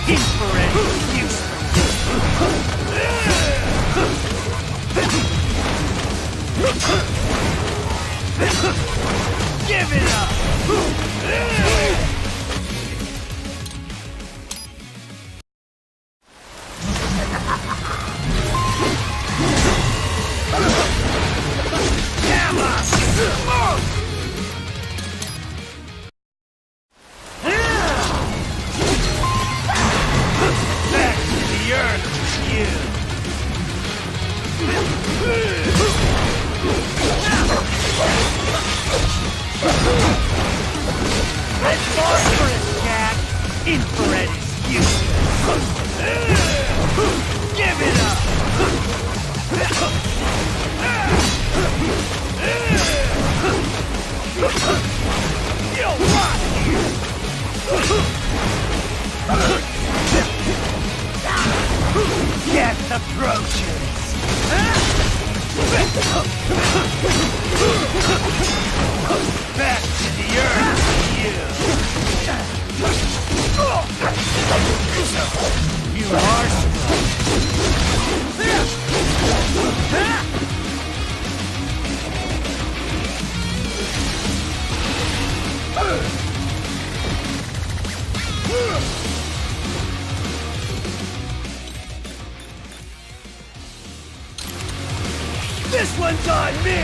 Infrared useless. Give it up! Back to the earth, you! Red phosphorus, Jack! Infrared is useless! Give it up! You'll rot here! Death approaches! Back to the earth, you! You are strong. This one's on me!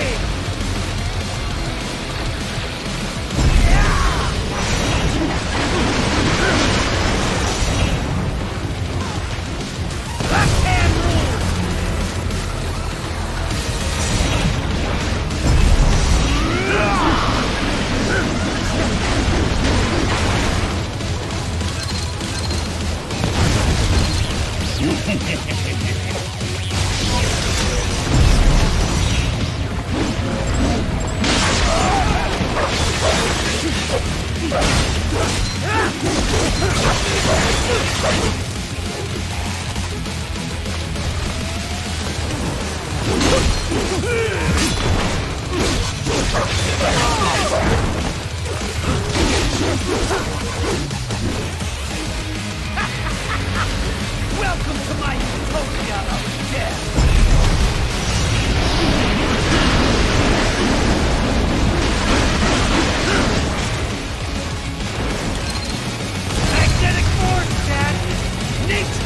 Backhand rule! Welcome to my utopia of death! Magnetic force, Dad! Nature!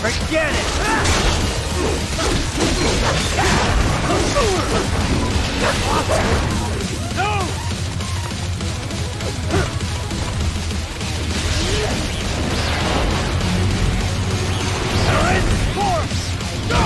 Forget it! No! Red force! Go!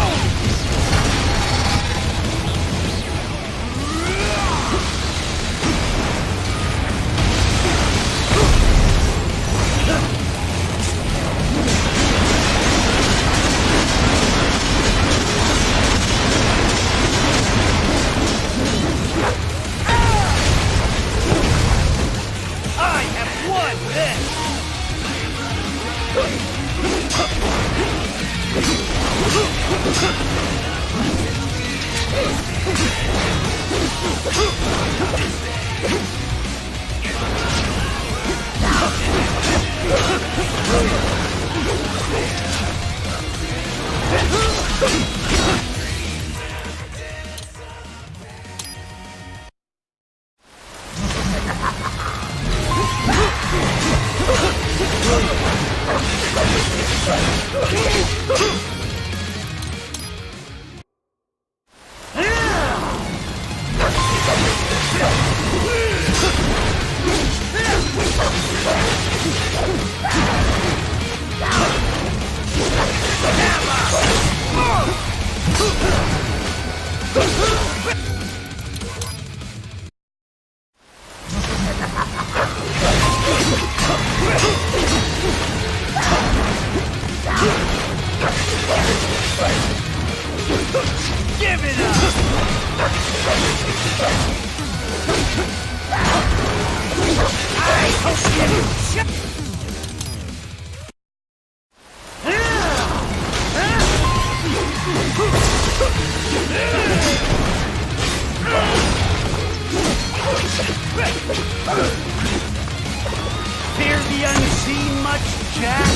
Fear the unseen much, Jack?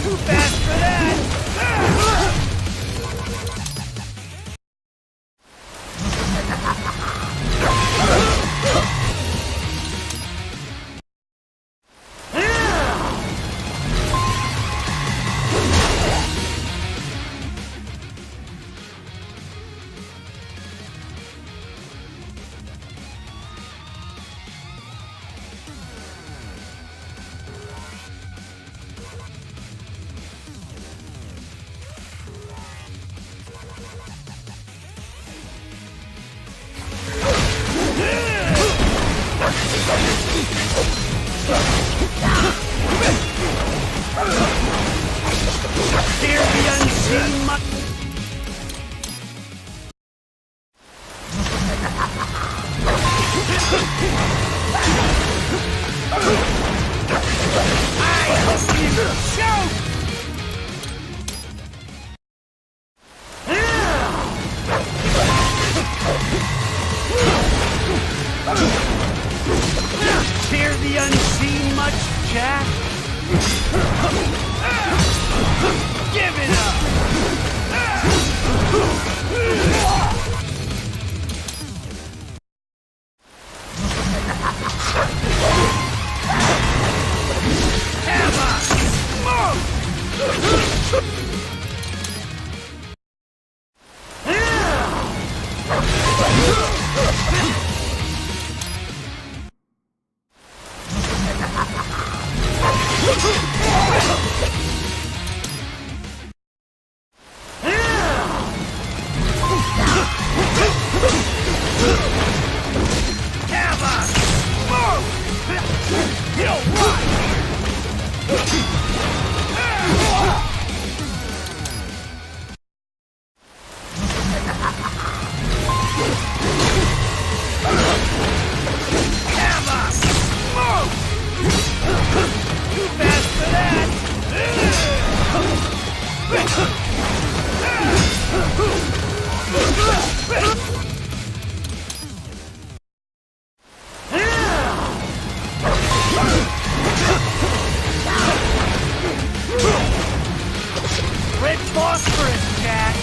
Too fast for that! Fear the unseen much. I hope you choke! Fear the unseen much, Jack? Give it up! Hammer! Smoke! Hammer! Smoke! You'll run! Hammer! Smoke! Too fast for that! Red phosphorus, Jack!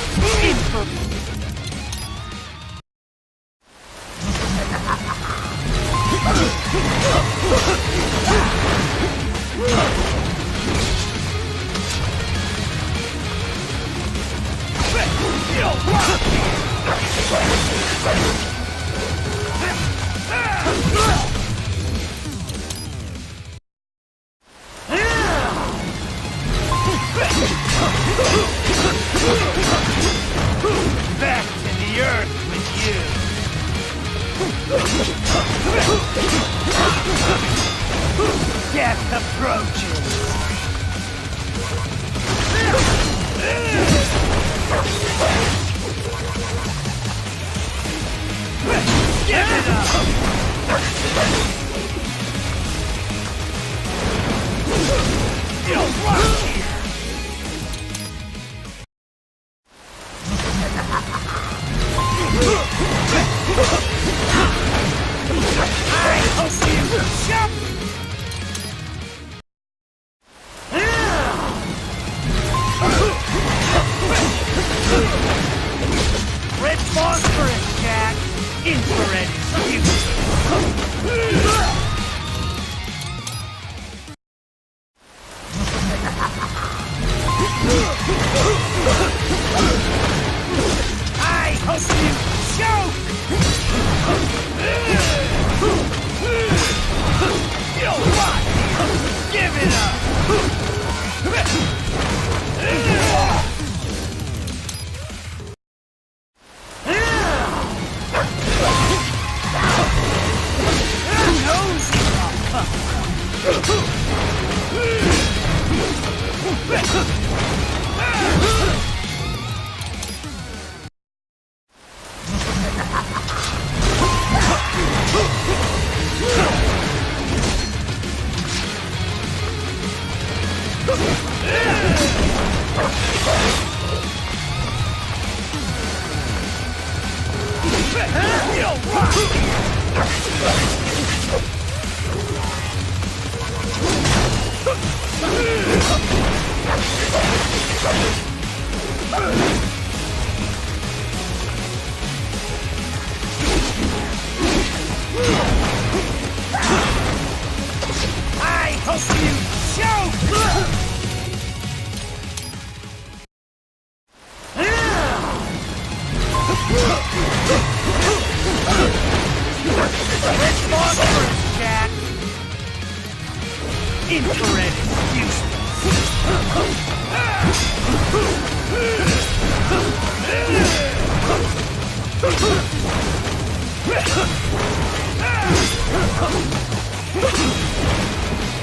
Back to the earth with you! Death approaches! Give it up! You'll run here! I hope you jump! Red phosphorus, Jack! Infrared is useless! I hope you choke! You'll rot! Give it up! Who knows where I'll come from? else you choke! Let's walk first, Jack! Infrared is useless!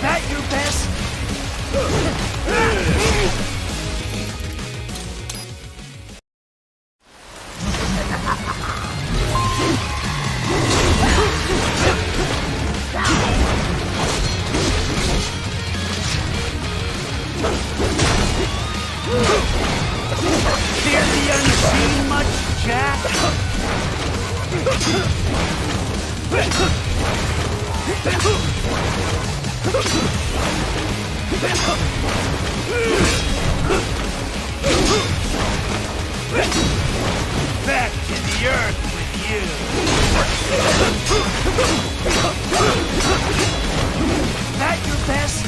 That your best? Fear the unseen much, Jack? Back to the earth with you. That your best?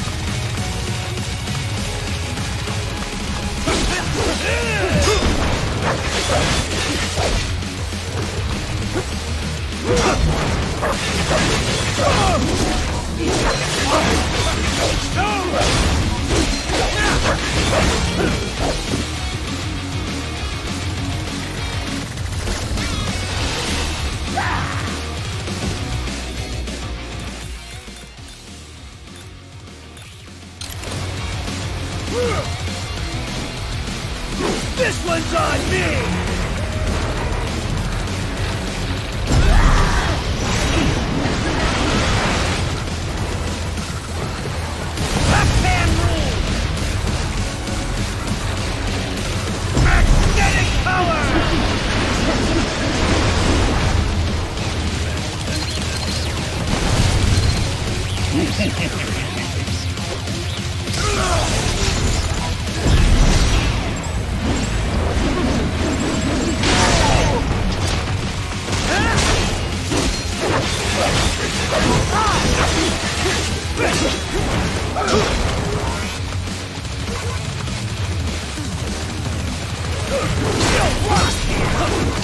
This one's on me!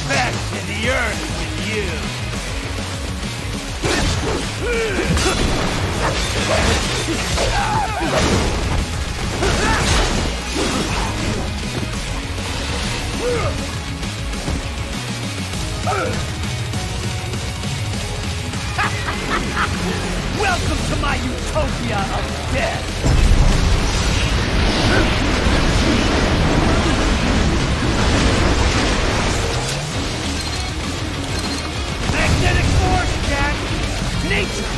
Back to the earth with you. Welcome to my utopia of death. Magnetic force, Jack! Nature!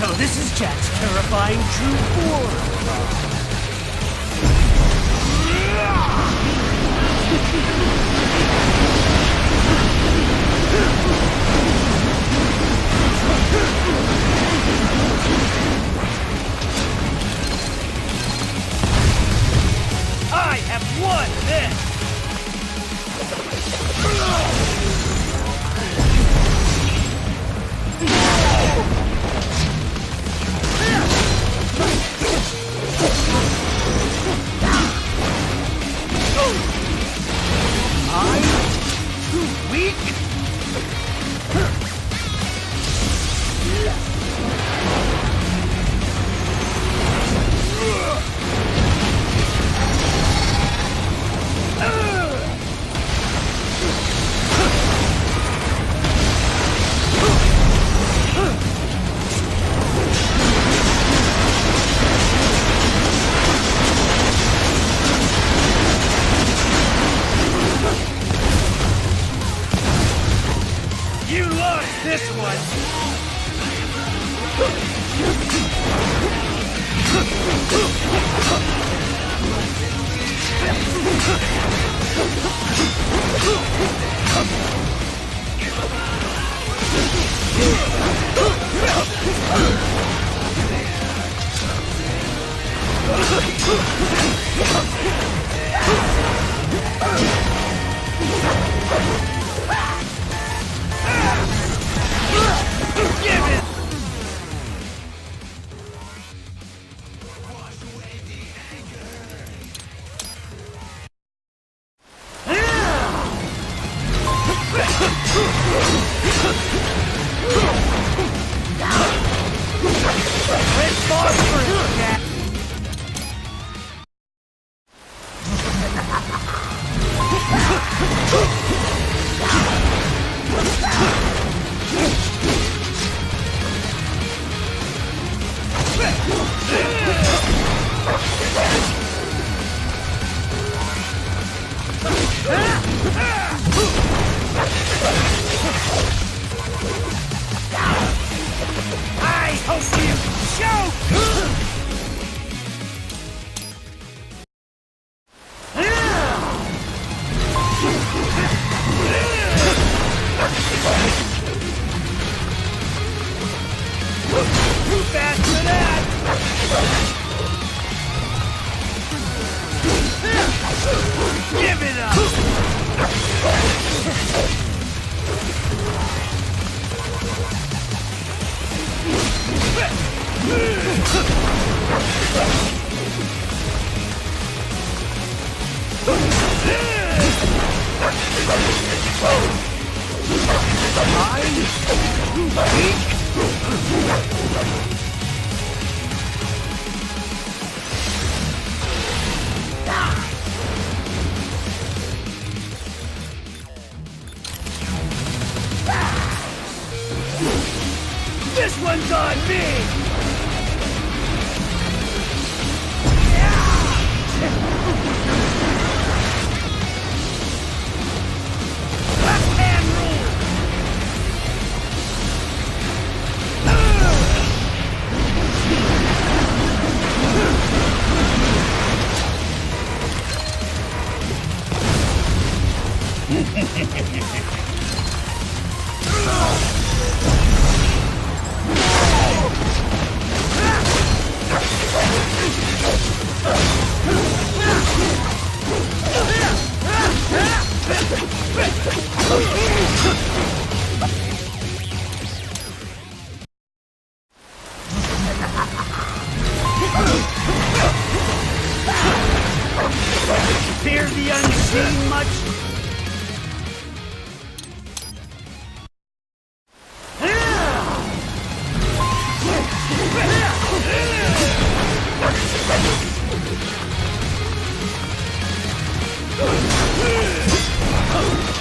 So this is Jack's terrifying true form. I have won this! I'm too weak? Too fast for that! Give it up! This one's on me! Left hand rule! Fear the unseen much?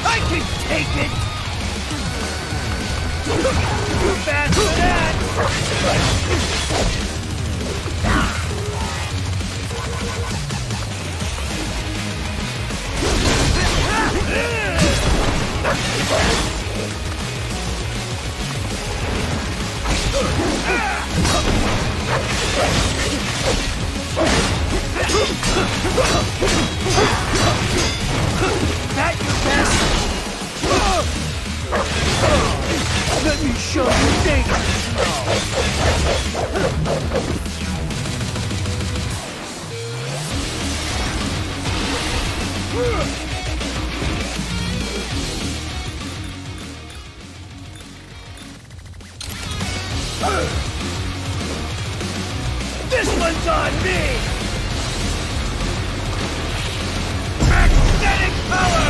I can take it! Too fast for that! That your best? Let me show you danger! This one's on me! Magnetic power!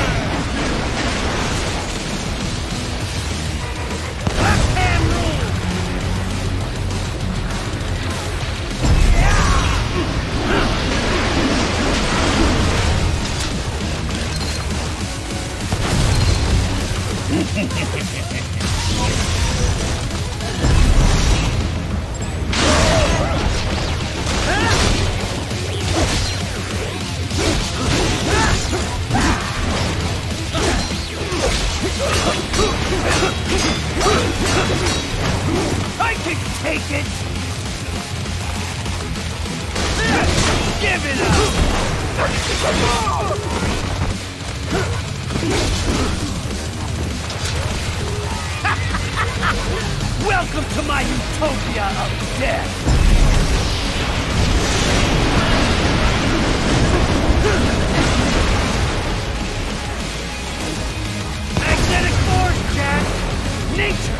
Left hand rule! I can take it! Give it up! Welcome to my utopia of death! Magnetic force, Jack! Nature!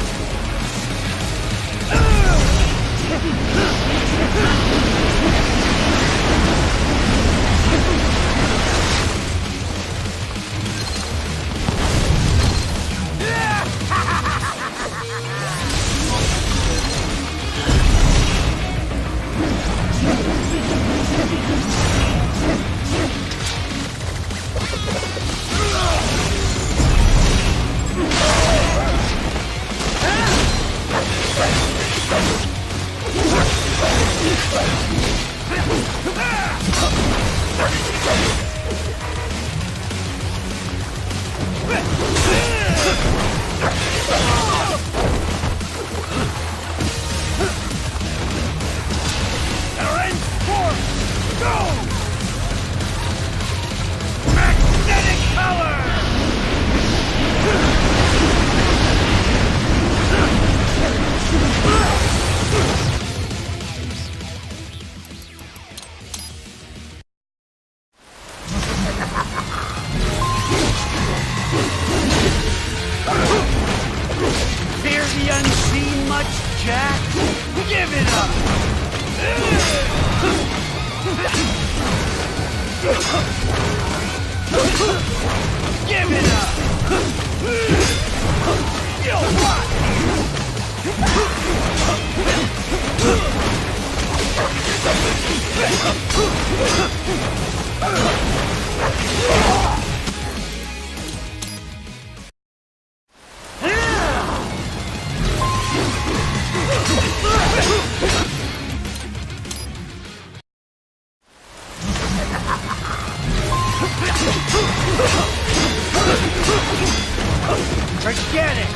Forget it!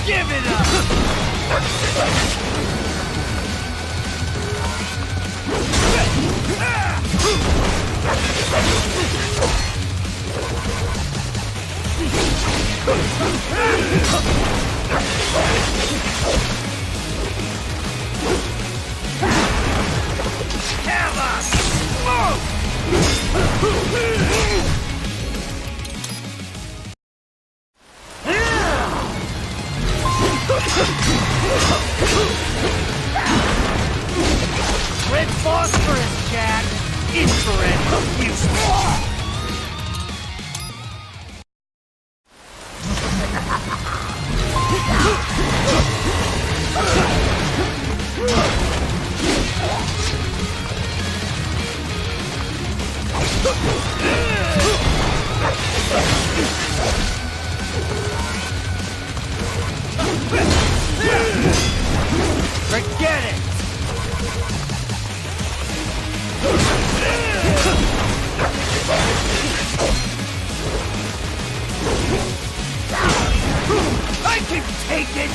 Give it up! Have a smoke! Red phosphorus, Jack! Infrared useless! Forget it! I can take it!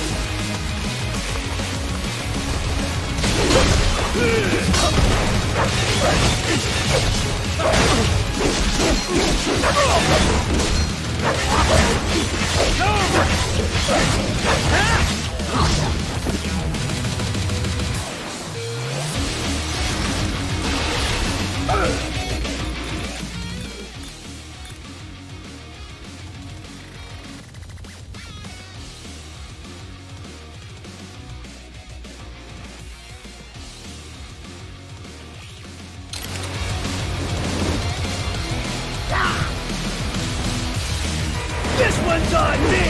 This one's on me!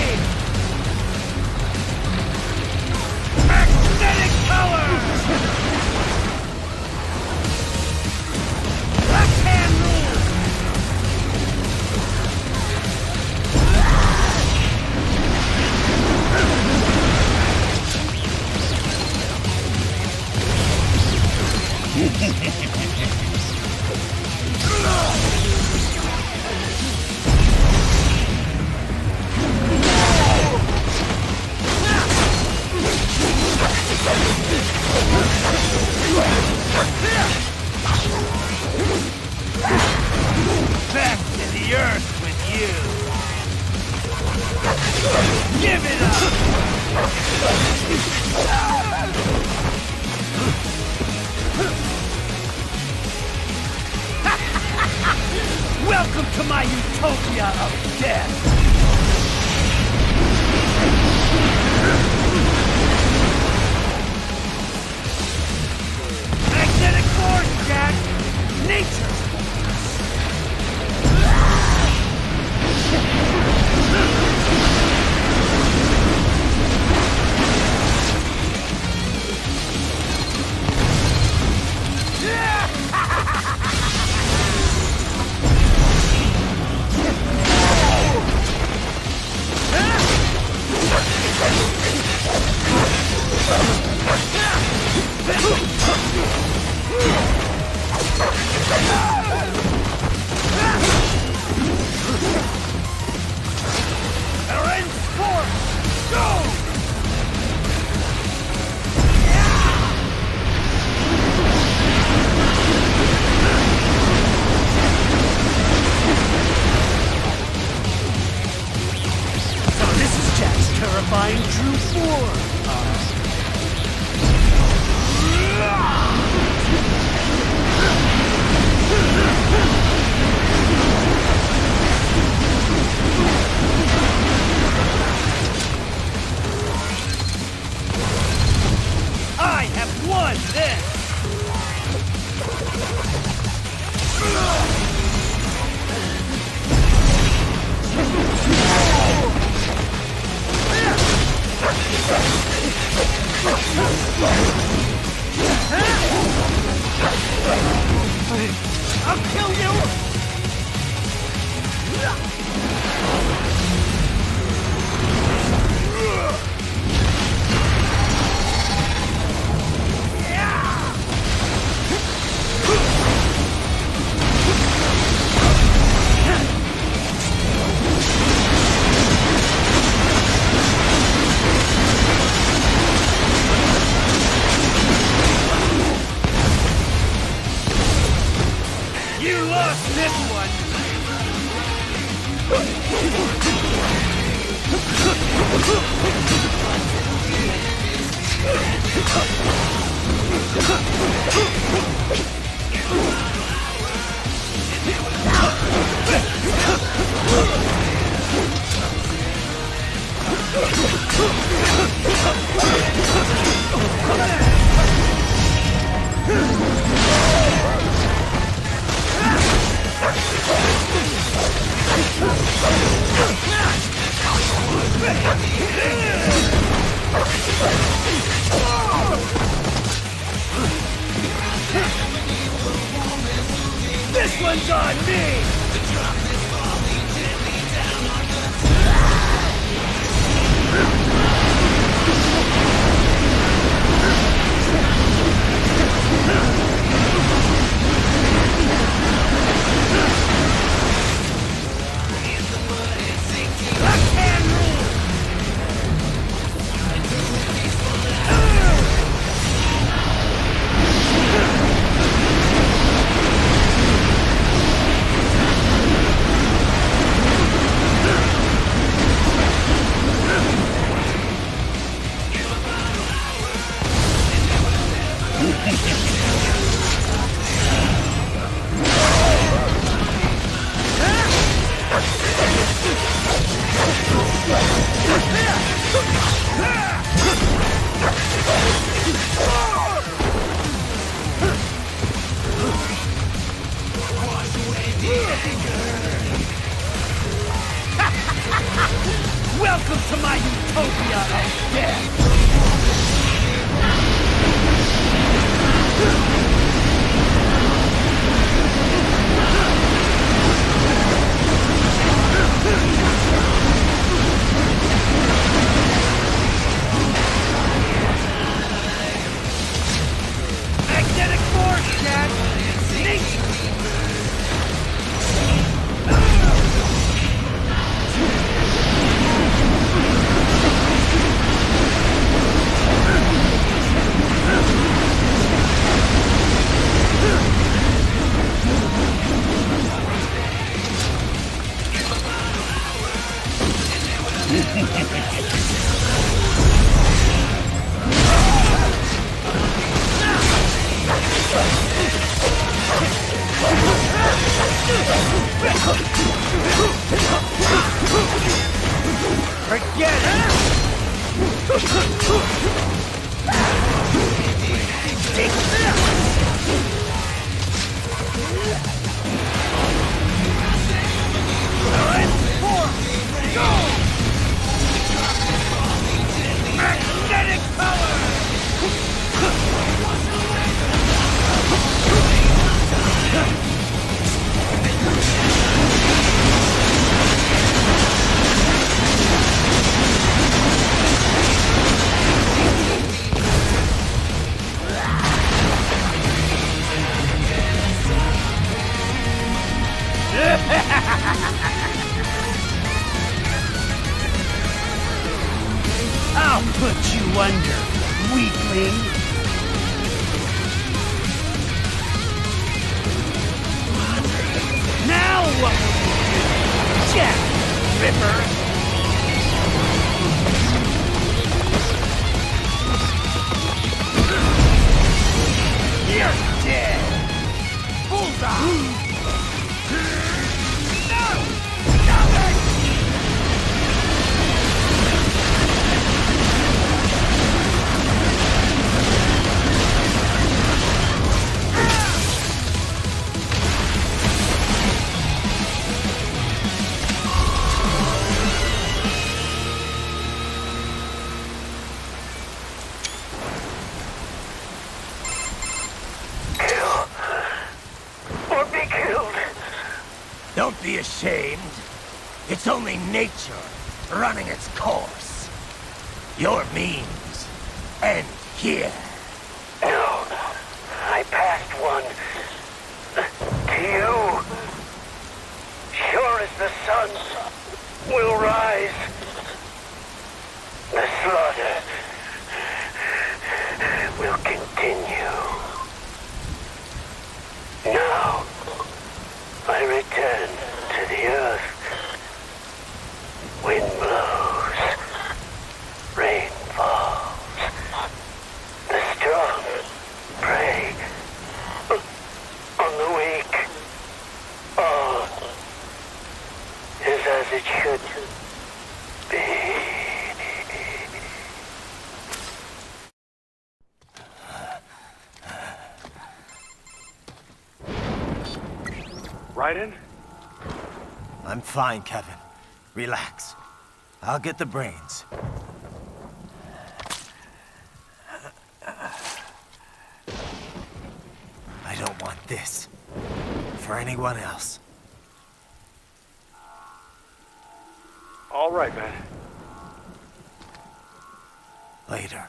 Magnetic power! Left hand rule! Back to the earth with you! Give it up! Welcome to my utopia of death! Magnetic force, Jack! Nature's terrifying true form! I have won this! I'll kill you! You lost this one! This one's on me! Welcome to my utopia of death! Magnetic force, Dad! Forget it! Magnetic power! I'll put you under, weakling! Now what will you do, Jack Ripper? You're dead! Bullseye! be ashamed. It's only nature running its course. Your means end here. No, I passed one. To you. Sure as the sun will rise. The slaughter will continue. Now, I return to the earth. Wind blows. Rain falls. The strong prey on the weak. All is as it should be. Raiden? I'm fine, Kevin. Relax. I'll get the brains. I don't want this for anyone else. All right, man. Later.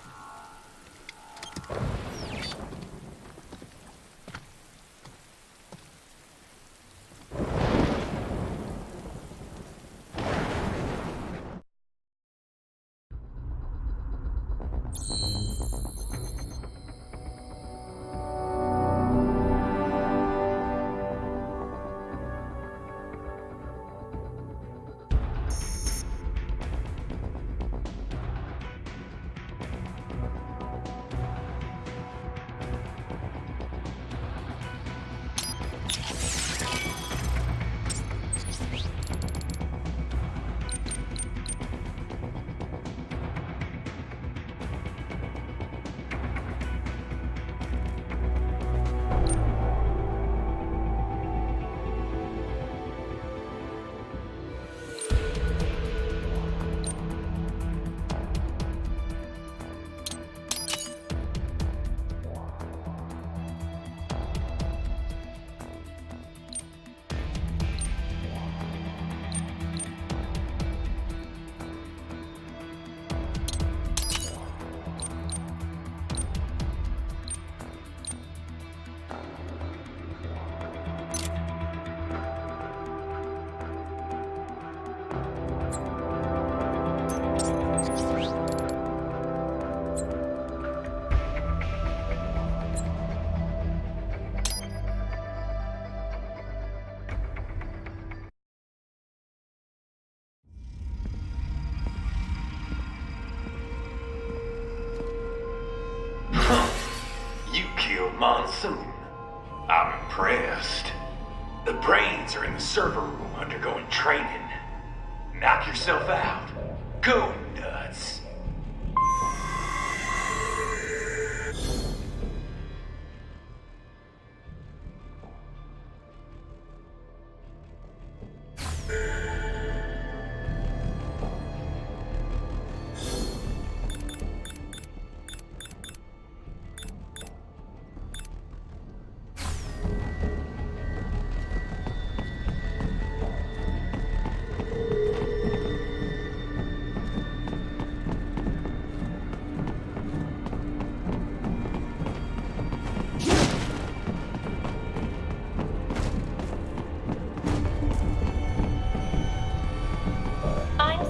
You killed Monsoon. I'm impressed. The brains are in the server room undergoing training. Knock yourself out. Go nuts.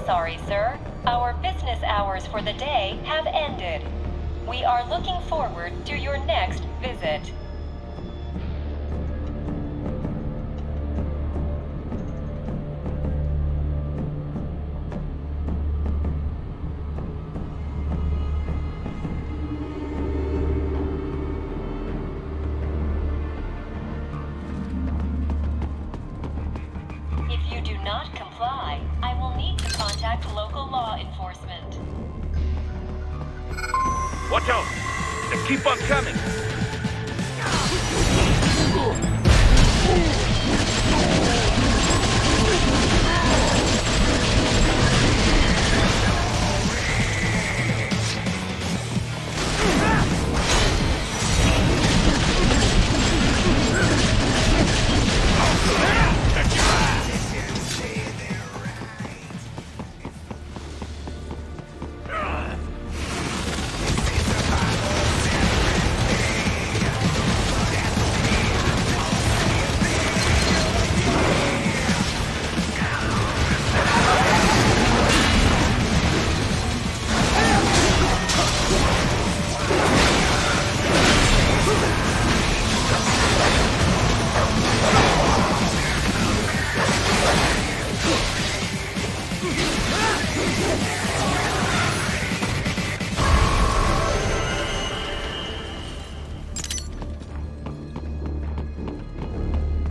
Sorry, sir. Our business hours for the day have ended. We are looking forward to your next visit. If you do not comply, I will need to contact local law enforcement. Watch out! They keep on coming!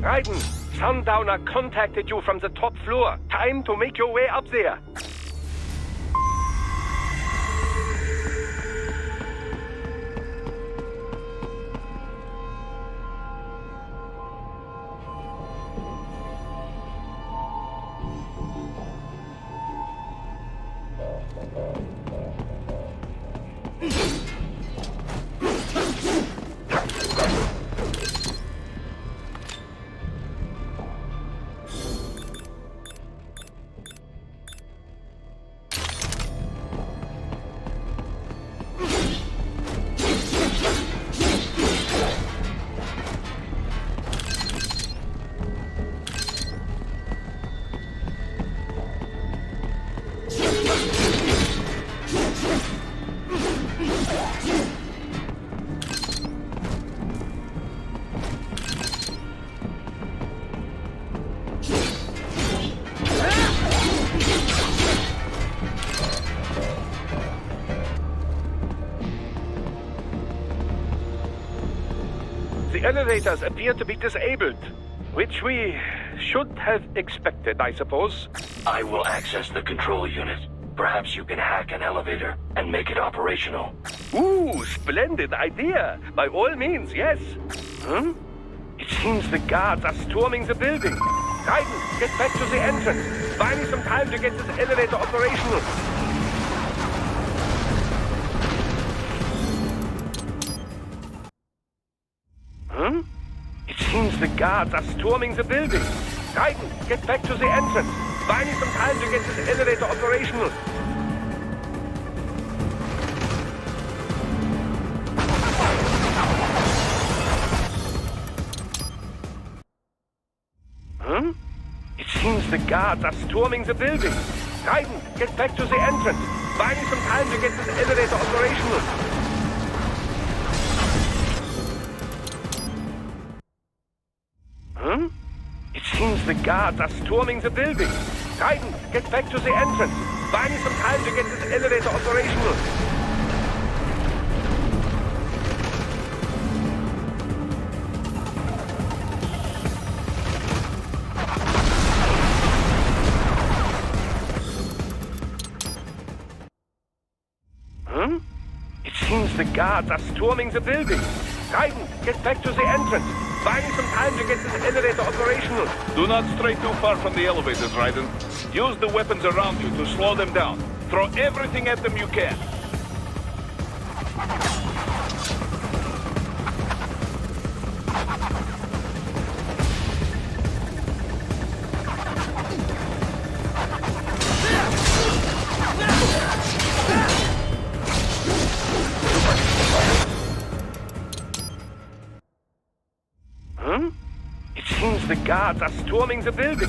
Raiden, Sundowner contacted you from the top floor. Time to make your way up there. The elevators appear to be disabled, which we should have expected, I suppose. I will access the control unit. Perhaps you can hack an elevator and make it operational. Ooh, splendid idea. By all means, yes. It seems the guards are storming the building. Raiden, get back to the entrance. Buy me some time to get this elevator operational. It seems the guards are storming the building. Raiden, get back to the entrance. Buy me some time to get this elevator operational. It seems the guards are storming the building. Raiden, get back to the entrance. Buy me some time to get this elevator operational. It seems the guards are storming the building. Raiden, get back to the entrance. Buy me some time to get this elevator operational. It seems the guards are storming the building. Raiden, get back to the entrance. Buy me some time to get this elevator operational. Do not stray too far from the elevators, Raiden. Use the weapons around you to slow them down. Throw everything at them you can. It seems the guards are storming the building.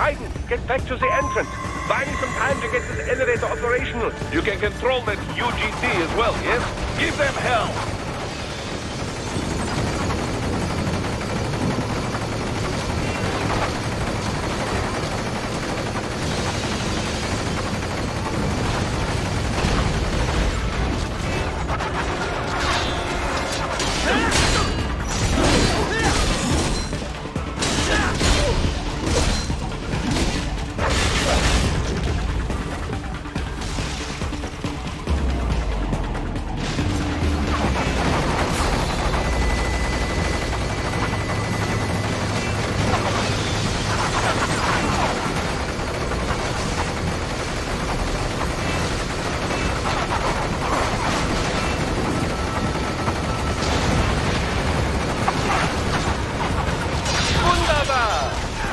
Raiden, get back to the entrance. Buy me some time to get this elevator operational. You can control that UGT as well, yes? Give them hell!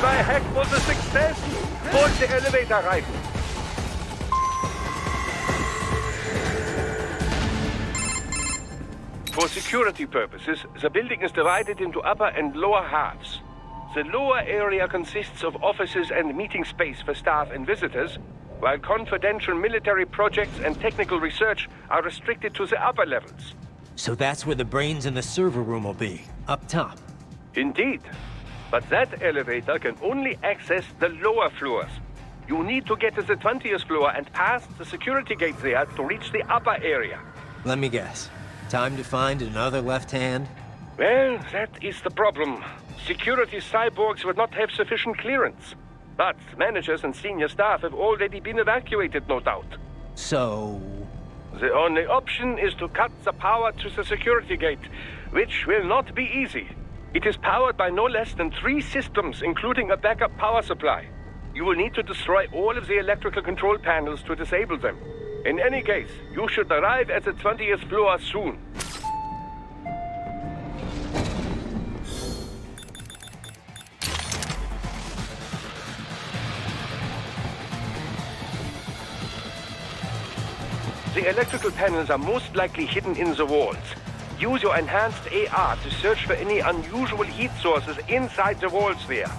My hack was a success! Board the elevator, Raiden! For security purposes, the building is divided into upper and lower halves. The lower area consists of offices and meeting space for staff and visitors, while confidential military projects and technical research are restricted to the upper levels. So that's where the brains in the server room will be, up top. Indeed. But that elevator can only access the lower floors. You need to get to the 20th floor and pass the security gate there to reach the upper area. Let me guess. Time to find another left hand? Well, that is the problem. Security cyborgs would not have sufficient clearance. But managers and senior staff have already been evacuated, no doubt. So... The only option is to cut the power to the security gate, which will not be easy. It is powered by no less than 3 systems, including a backup power supply. You will need to destroy all of the electrical control panels to disable them. In any case, you should arrive at the 20th floor soon. The electrical panels are most likely hidden in the walls. Use your enhanced AR to search for any unusual heat sources inside the walls there.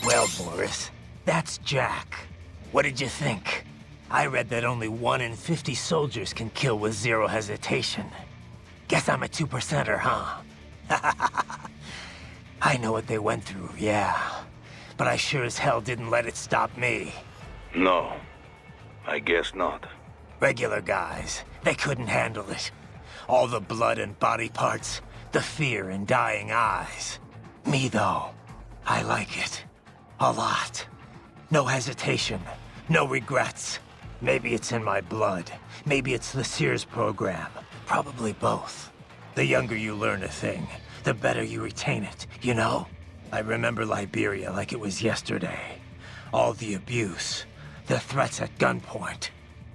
Well, Boris, that's Jack. What did you think? I read that only 1 in 50 soldiers can kill with 0 hesitation. Guess I'm a 2%er, huh? I know what they went through, yeah. But I sure as hell didn't let it stop me. No, I guess not. Regular guys, they couldn't handle it. All the blood and body parts, the fear in dying eyes. Me, though, I like it. A lot. No hesitation, no regrets. Maybe it's in my blood. Maybe it's the Sears program. Probably both. The younger you learn a thing, the better you retain it, you know? I remember Liberia like it was yesterday. All the abuse, the threats at gunpoint.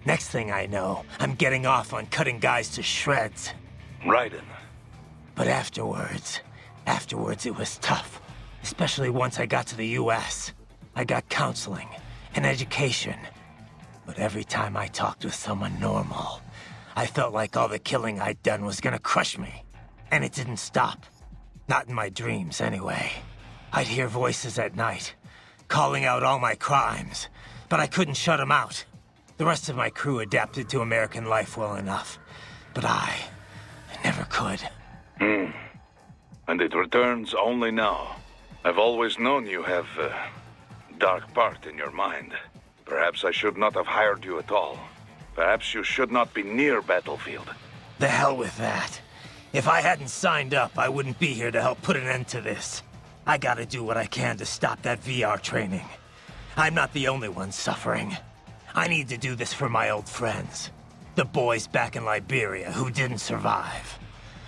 Next thing I know, I'm getting off on cutting guys to shreds. Raiden. But afterwards it was tough. Especially once I got to the US. I got counseling and education. But every time I talked with someone normal, I felt like all the killing I'd done was gonna crush me. And it didn't stop. Not in my dreams, anyway. I'd hear voices at night, calling out all my crimes, but I couldn't shut them out. The rest of my crew adapted to American life well enough, but I never could. And it returns only now. I've always known you have a dark part in your mind. Perhaps I should not have hired you at all. Perhaps you should not be near battlefield. The hell with that. If I hadn't signed up, I wouldn't be here to help put an end to this. I gotta do what I can to stop that VR training. I'm not the only one suffering. I need to do this for my old friends. The boys back in Liberia who didn't survive.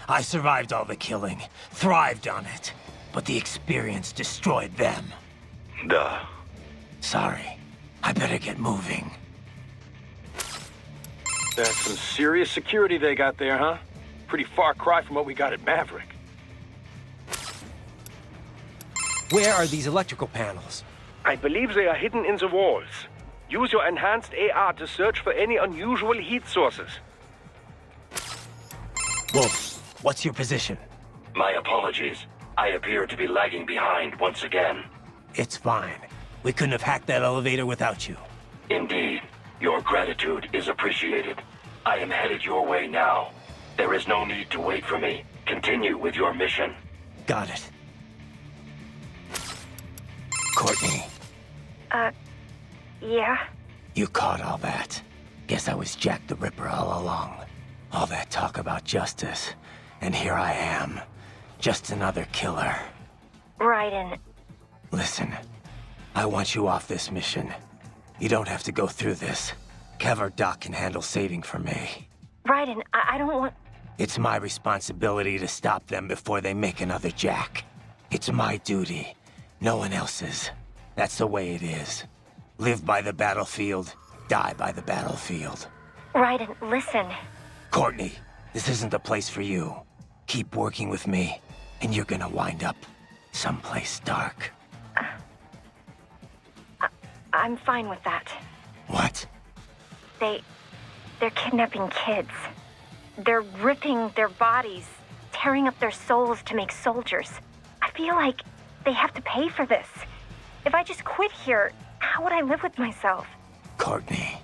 I survived all the killing, thrived on it, but the experience destroyed them. Duh. Sorry. I better get moving. That's some serious security they got there, huh? Pretty far cry from what we got at Maverick. Where are these electrical panels? I believe they are hidden in the walls. Use your enhanced AR to search for any unusual heat sources. Wolf, what's your position? My apologies. I appear to be lagging behind once again. It's fine. We couldn't have hacked that elevator without you. Indeed. Your gratitude is appreciated. I am headed your way now. There is no need to wait for me. Continue with your mission. Got it. Courtney, Yeah? you caught all that. Guess I was Jack the Ripper all along. All that talk about justice. And here I am. Just another killer. Raiden, Listen, I want you off this mission. You don't have to go through this. Kev or Doc can handle saving for me. Raiden, I don't want... It's my responsibility to stop them before they make another Jack. It's my duty, no one else's. That's the way it is. Live by the battlefield, die by the battlefield. Raiden, listen. Courtney, this isn't the place for you. Keep working with me, and you're gonna wind up someplace dark. I'm fine with that. What? They're kidnapping kids. They're ripping their bodies, tearing up their souls to make soldiers. I feel like they have to pay for this. If I just quit here, how would I live with myself? Courtney.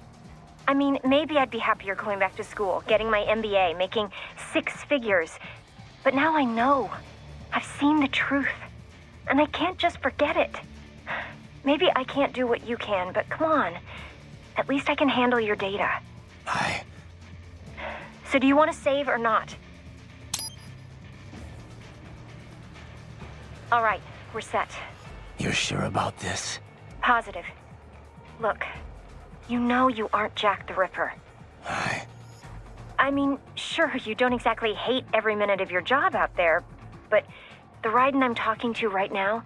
I mean, maybe I'd be happier going back to school, getting my MBA, making 6 figures. But now I know. I've seen the truth. And I can't just forget it. Maybe I can't do what you can, but come on. At least I can handle your data. So do you want to save or not? All right, we're set. You're sure about this? Positive. Look, you know you aren't Jack the Ripper. I mean, sure, you don't exactly hate every minute of your job out there, but the Raiden I'm talking to right now,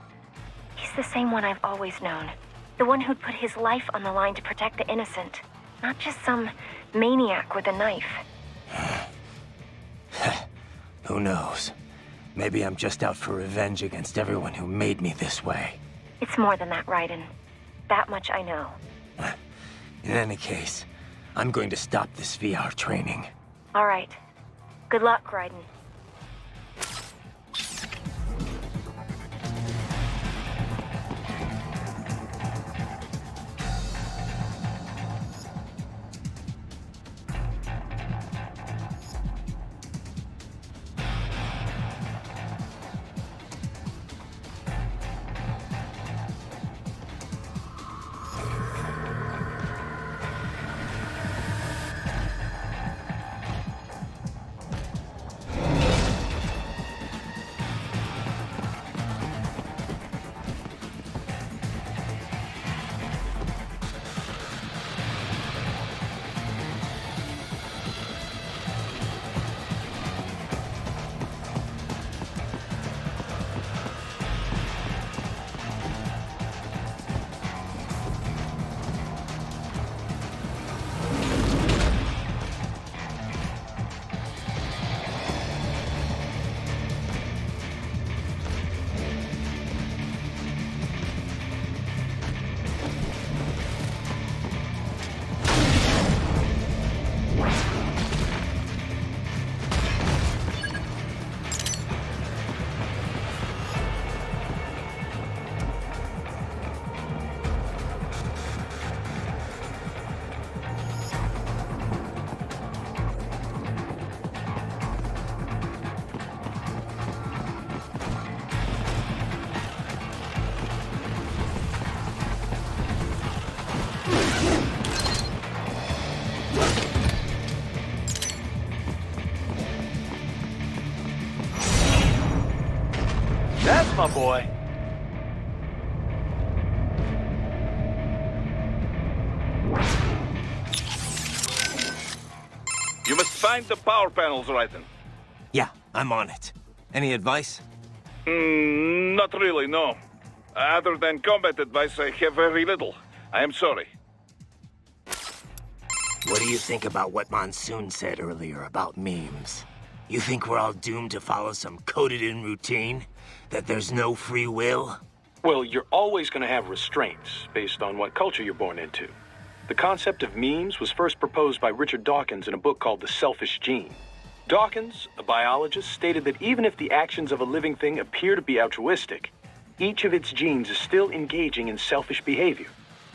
he's the same one I've always known. The one who'd put his life on the line to protect the innocent, not just some maniac with a knife. Who knows? Maybe I'm just out for revenge against everyone who made me this way. It's more than that, Raiden. That much I know. In any case, I'm going to stop this VR training. All right. Good luck, Raiden. That's my boy. You must find the power panels, Raiden. Yeah, I'm on it. Any advice? Not really, no. Other than combat advice, I have very little. I am sorry. What do you think about what Monsoon said earlier about memes? You think we're all doomed to follow some coded-in routine? That there's no free will? Well, you're always going to have restraints based on what culture you're born into. The concept of memes was first proposed by Richard Dawkins in a book called The Selfish Gene. Dawkins, a biologist, stated that even if the actions of a living thing appear to be altruistic, each of its genes is still engaging in selfish behavior,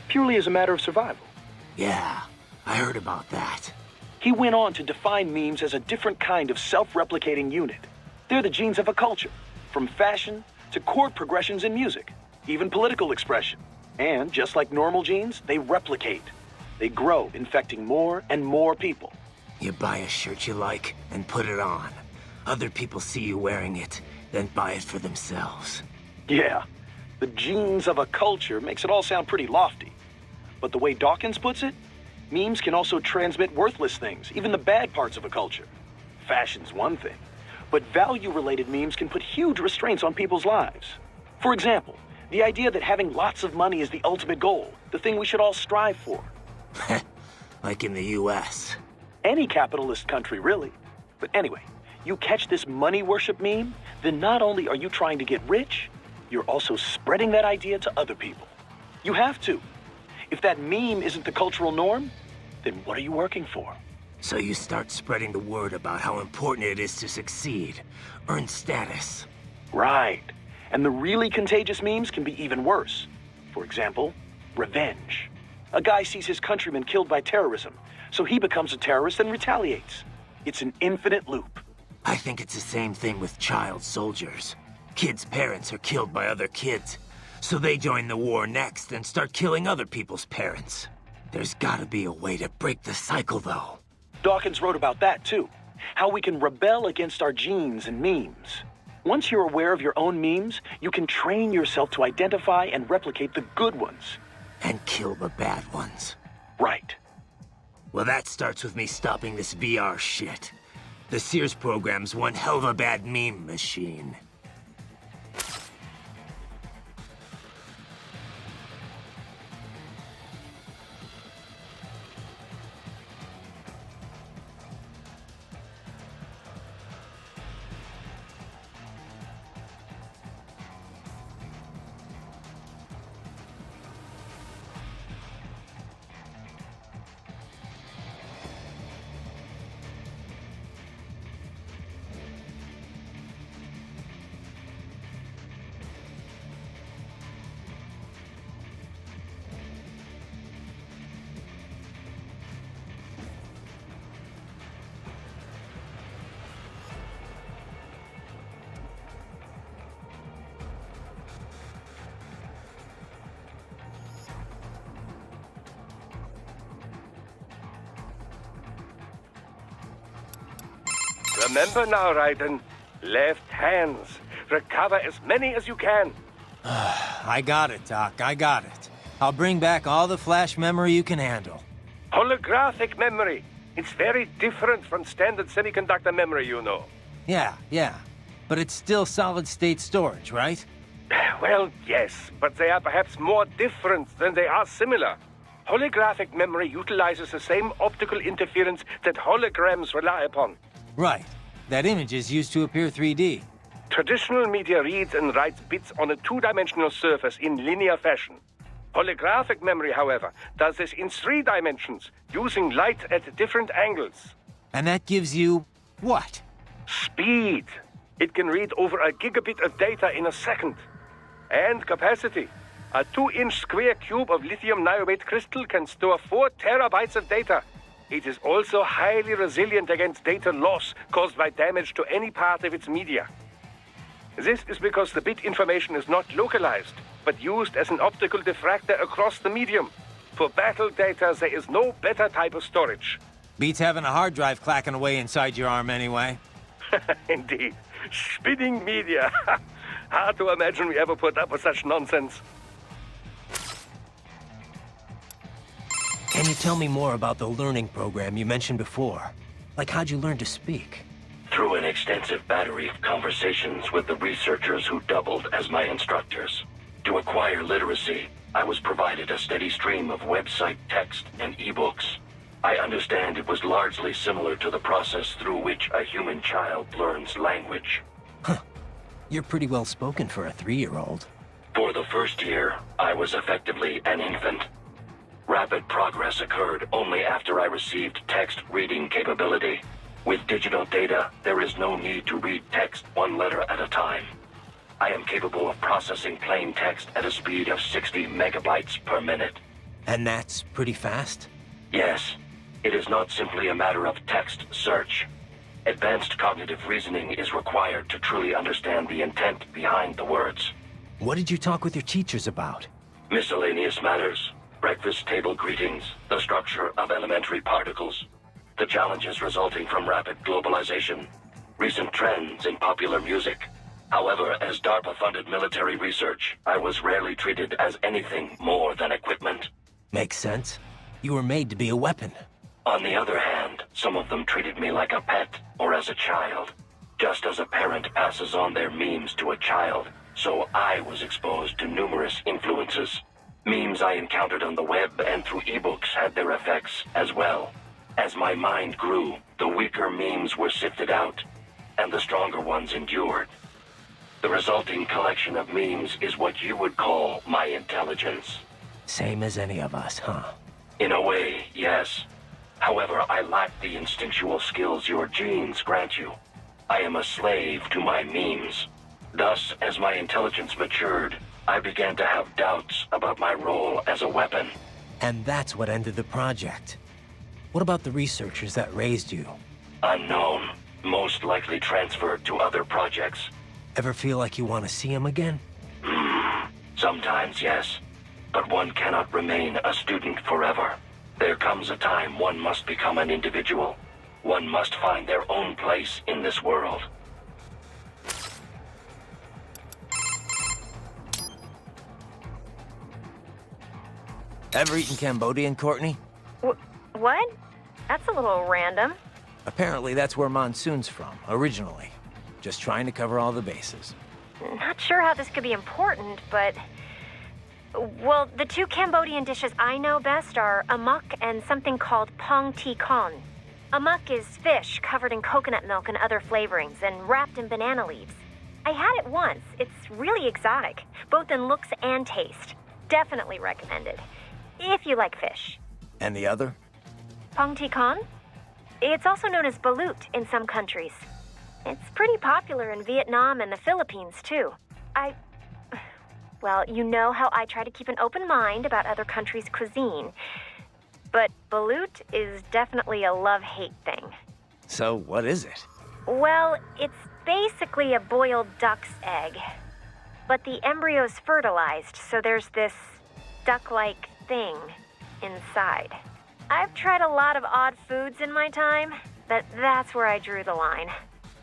purely as a matter of survival. Yeah, I heard about that. He went on to define memes as a different kind of self-replicating unit. They're the genes of a culture, from fashion to chord progressions in music, even political expression. And just like normal genes, they replicate. They grow, infecting more and more people. You buy a shirt you like and put it on. Other people see you wearing it, then buy it for themselves. Yeah, the genes of a culture makes it all sound pretty lofty. But the way Dawkins puts it, memes can also transmit worthless things, even the bad parts of a culture. Fashion's one thing, but value-related memes can put huge restraints on people's lives. For example, the idea that having lots of money is the ultimate goal, the thing we should all strive for. Like in the US. Any capitalist country, really. But anyway, you catch this money worship meme, then not only are you trying to get rich, you're also spreading that idea to other people. You have to. If that meme isn't the cultural norm, then what are you working for? So you start spreading the word about how important it is to succeed, earn status. Right. And the really contagious memes can be even worse. For example, revenge. A guy sees his countrymen killed by terrorism, so he becomes a terrorist and retaliates. It's an infinite loop. I think it's the same thing with child soldiers. Kids' parents are killed by other kids, so they join the war next and start killing other people's parents. There's gotta be a way to break the cycle, though. Dawkins wrote about that, too. How we can rebel against our genes and memes. Once you're aware of your own memes, you can train yourself to identify and replicate the good ones. And kill the bad ones. Right. Well, that starts with me stopping this VR shit. The Sears program's one hell of a bad meme machine. Remember now, Raiden. Left hands. Recover as many as you can. I got it, Doc. I got it. I'll bring back all the flash memory you can handle. Holographic memory. It's very different from standard semiconductor memory, you know. Yeah. But it's still solid-state storage, right? Well, yes, but they are perhaps more different than they are similar. Holographic memory utilizes the same optical interference that holograms rely upon. Right. That image is used to appear 3D. Traditional media reads and writes bits on a two-dimensional surface in linear fashion. Holographic memory, however, does this in 3 dimensions, using light at different angles. And that gives you... what? Speed. It can read over a gigabit of data in a second. And capacity. A 2-inch square cube of lithium niobate crystal can store 4 terabytes of data. It is also highly resilient against data loss caused by damage to any part of its media. This is because the bit information is not localized, but used as an optical diffractor across the medium. For battle data, there is no better type of storage. Beats having a hard drive clacking away inside your arm anyway. Indeed. Spinning media. Hard to imagine we ever put up with such nonsense. Can you tell me more about the learning program you mentioned before? Like, how'd you learn to speak? Through an extensive battery of conversations with the researchers who doubled as my instructors. To acquire literacy, I was provided a steady stream of website text and ebooks. I understand it was largely similar to the process through which a human child learns language. Huh. You're pretty well spoken for a 3-year-old. For the first year, I was effectively an infant. Rapid progress occurred only after I received text reading capability. With digital data, there is no need to read text one letter at a time. I am capable of processing plain text at a speed of 60 megabytes per minute. And that's pretty fast? Yes. It is not simply a matter of text search. Advanced cognitive reasoning is required to truly understand the intent behind the words. What did you talk with your teachers about? Miscellaneous matters. Breakfast table greetings, the structure of elementary particles, the challenges resulting from rapid globalization, recent trends in popular music. However, as DARPA-funded military research, I was rarely treated as anything more than equipment. Makes sense. You were made to be a weapon. On the other hand, some of them treated me like a pet or as a child. Just as a parent passes on their memes to a child, so I was exposed to numerous influences. Memes I encountered on the web and through ebooks had their effects as well. As my mind grew, the weaker memes were sifted out, and the stronger ones endured. The resulting collection of memes is what you would call my intelligence. Same as any of us, huh? In a way, yes. However, I lack the instinctual skills your genes grant you. I am a slave to my memes. Thus, as my intelligence matured, I began to have doubts about my role as a weapon. And that's what ended the project. What about the researchers that raised you? Unknown. Most likely transferred to other projects. Ever feel like you want to see them again? Sometimes, yes. But one cannot remain a student forever. There comes a time one must become an individual. One must find their own place in this world. Ever eaten Cambodian, Courtney? What? That's a little random. Apparently that's where Monsoon's from, originally. Just trying to cover all the bases. Not sure how this could be important, but... Well, the two Cambodian dishes I know best are amok and something called pong ti con. Amok is fish covered in coconut milk and other flavorings and wrapped in banana leaves. I had it once. It's really exotic, both in looks and taste. Definitely recommended, if you like fish. And the other? Pong ti con? It's also known as balut in some countries. It's pretty popular in Vietnam and the Philippines, too. Well, you know how I try to keep an open mind about other countries' cuisine. But balut is definitely a love-hate thing. So, what is it? Well, it's basically a boiled duck's egg. But the embryo's fertilized, so there's this duck-like thing inside. I've tried a lot of odd foods in my time, but that's where I drew the line.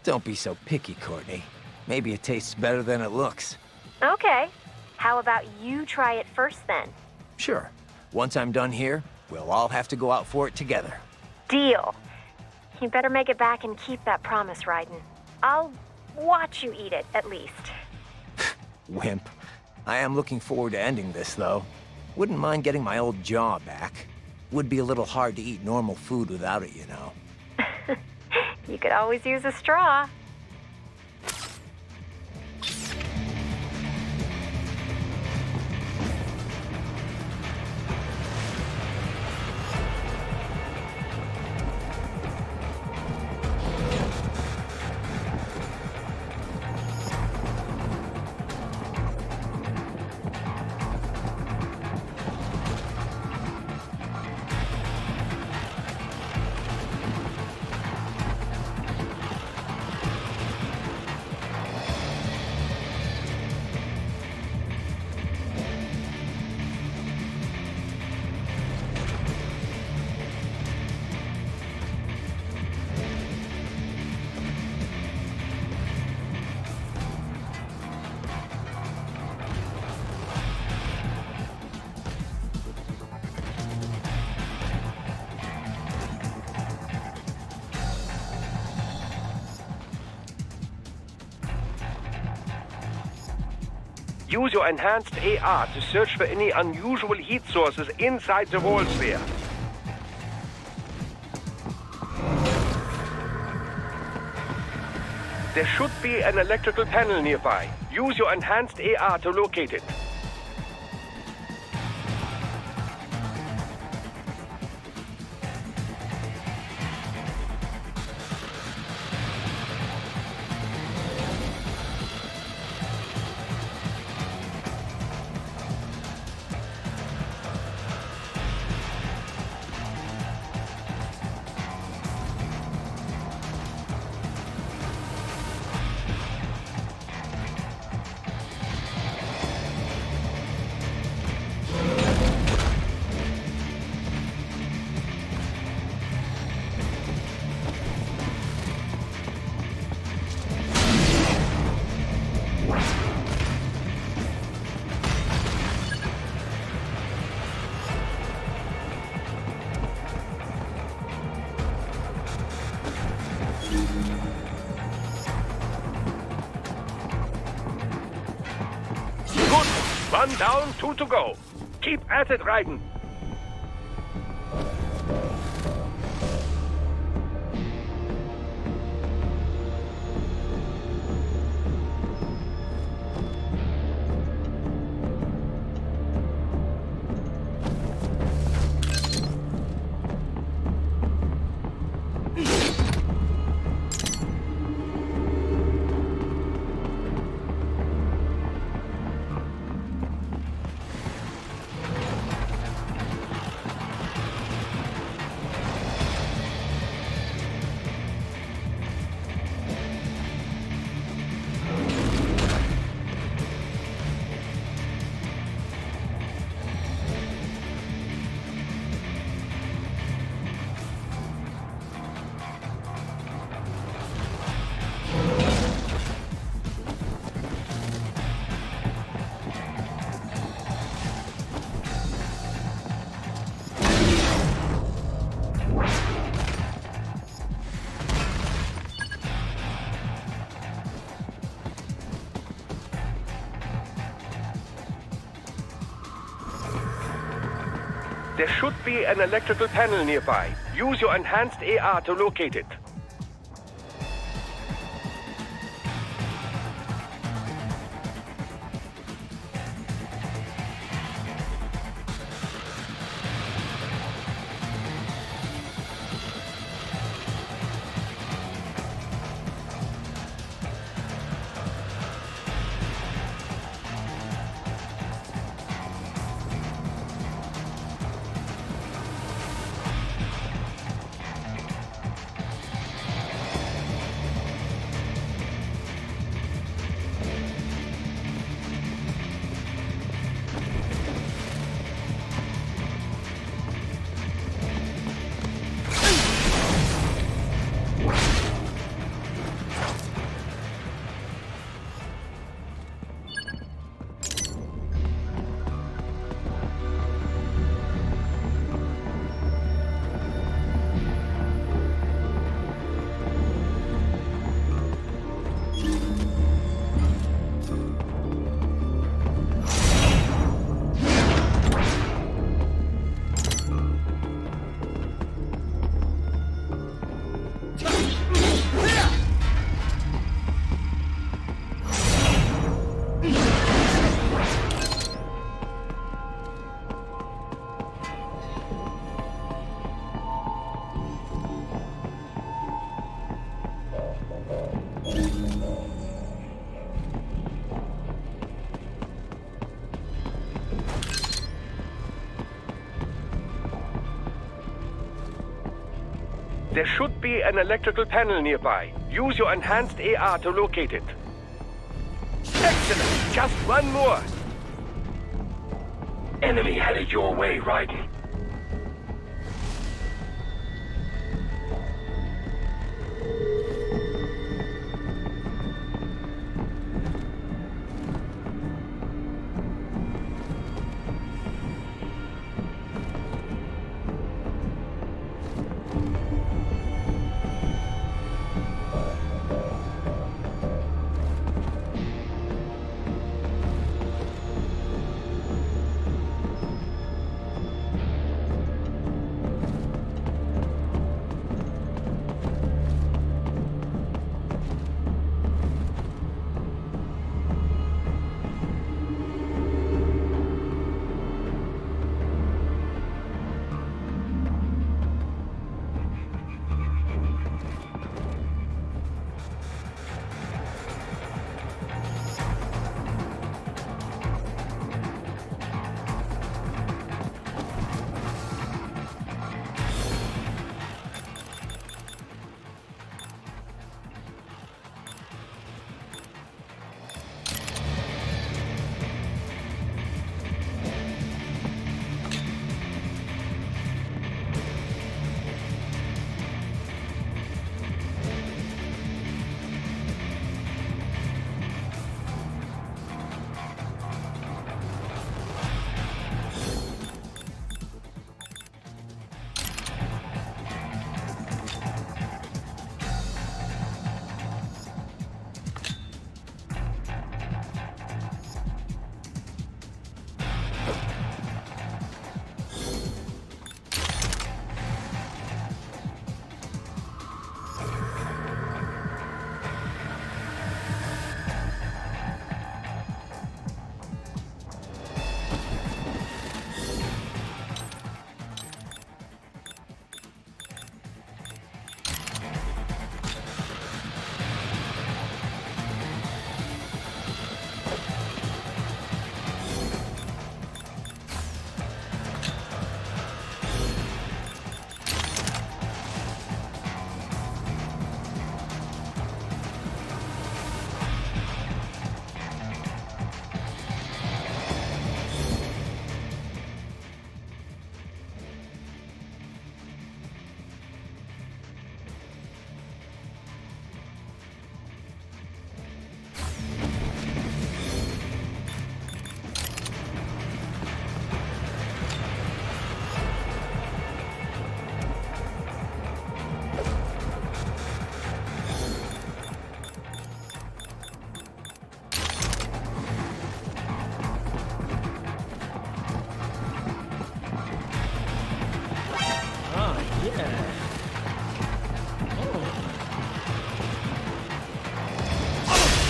Don't be so picky, Courtney. Maybe it tastes better than it looks. Okay. How about you try it first, then? Sure. Once I'm done here, we'll all have to go out for it together. Deal. You better make it back and keep that promise, Raiden. I'll watch you eat it, at least. Wimp. I am looking forward to ending this, though. Wouldn't mind getting my old jaw back. Would be a little hard to eat normal food without it, you know. You could always use a straw. Use your enhanced AR to search for any unusual heat sources inside the wall sphere. There should be an electrical panel nearby. Use your enhanced AR to locate it. One down, 2 to go. Keep at it, Raiden. There should be an electrical panel nearby. Use your enhanced AR to locate it. There should be an electrical panel nearby. Use your enhanced AR to locate it. Excellent! Just one more! Enemy headed your way, Raiden.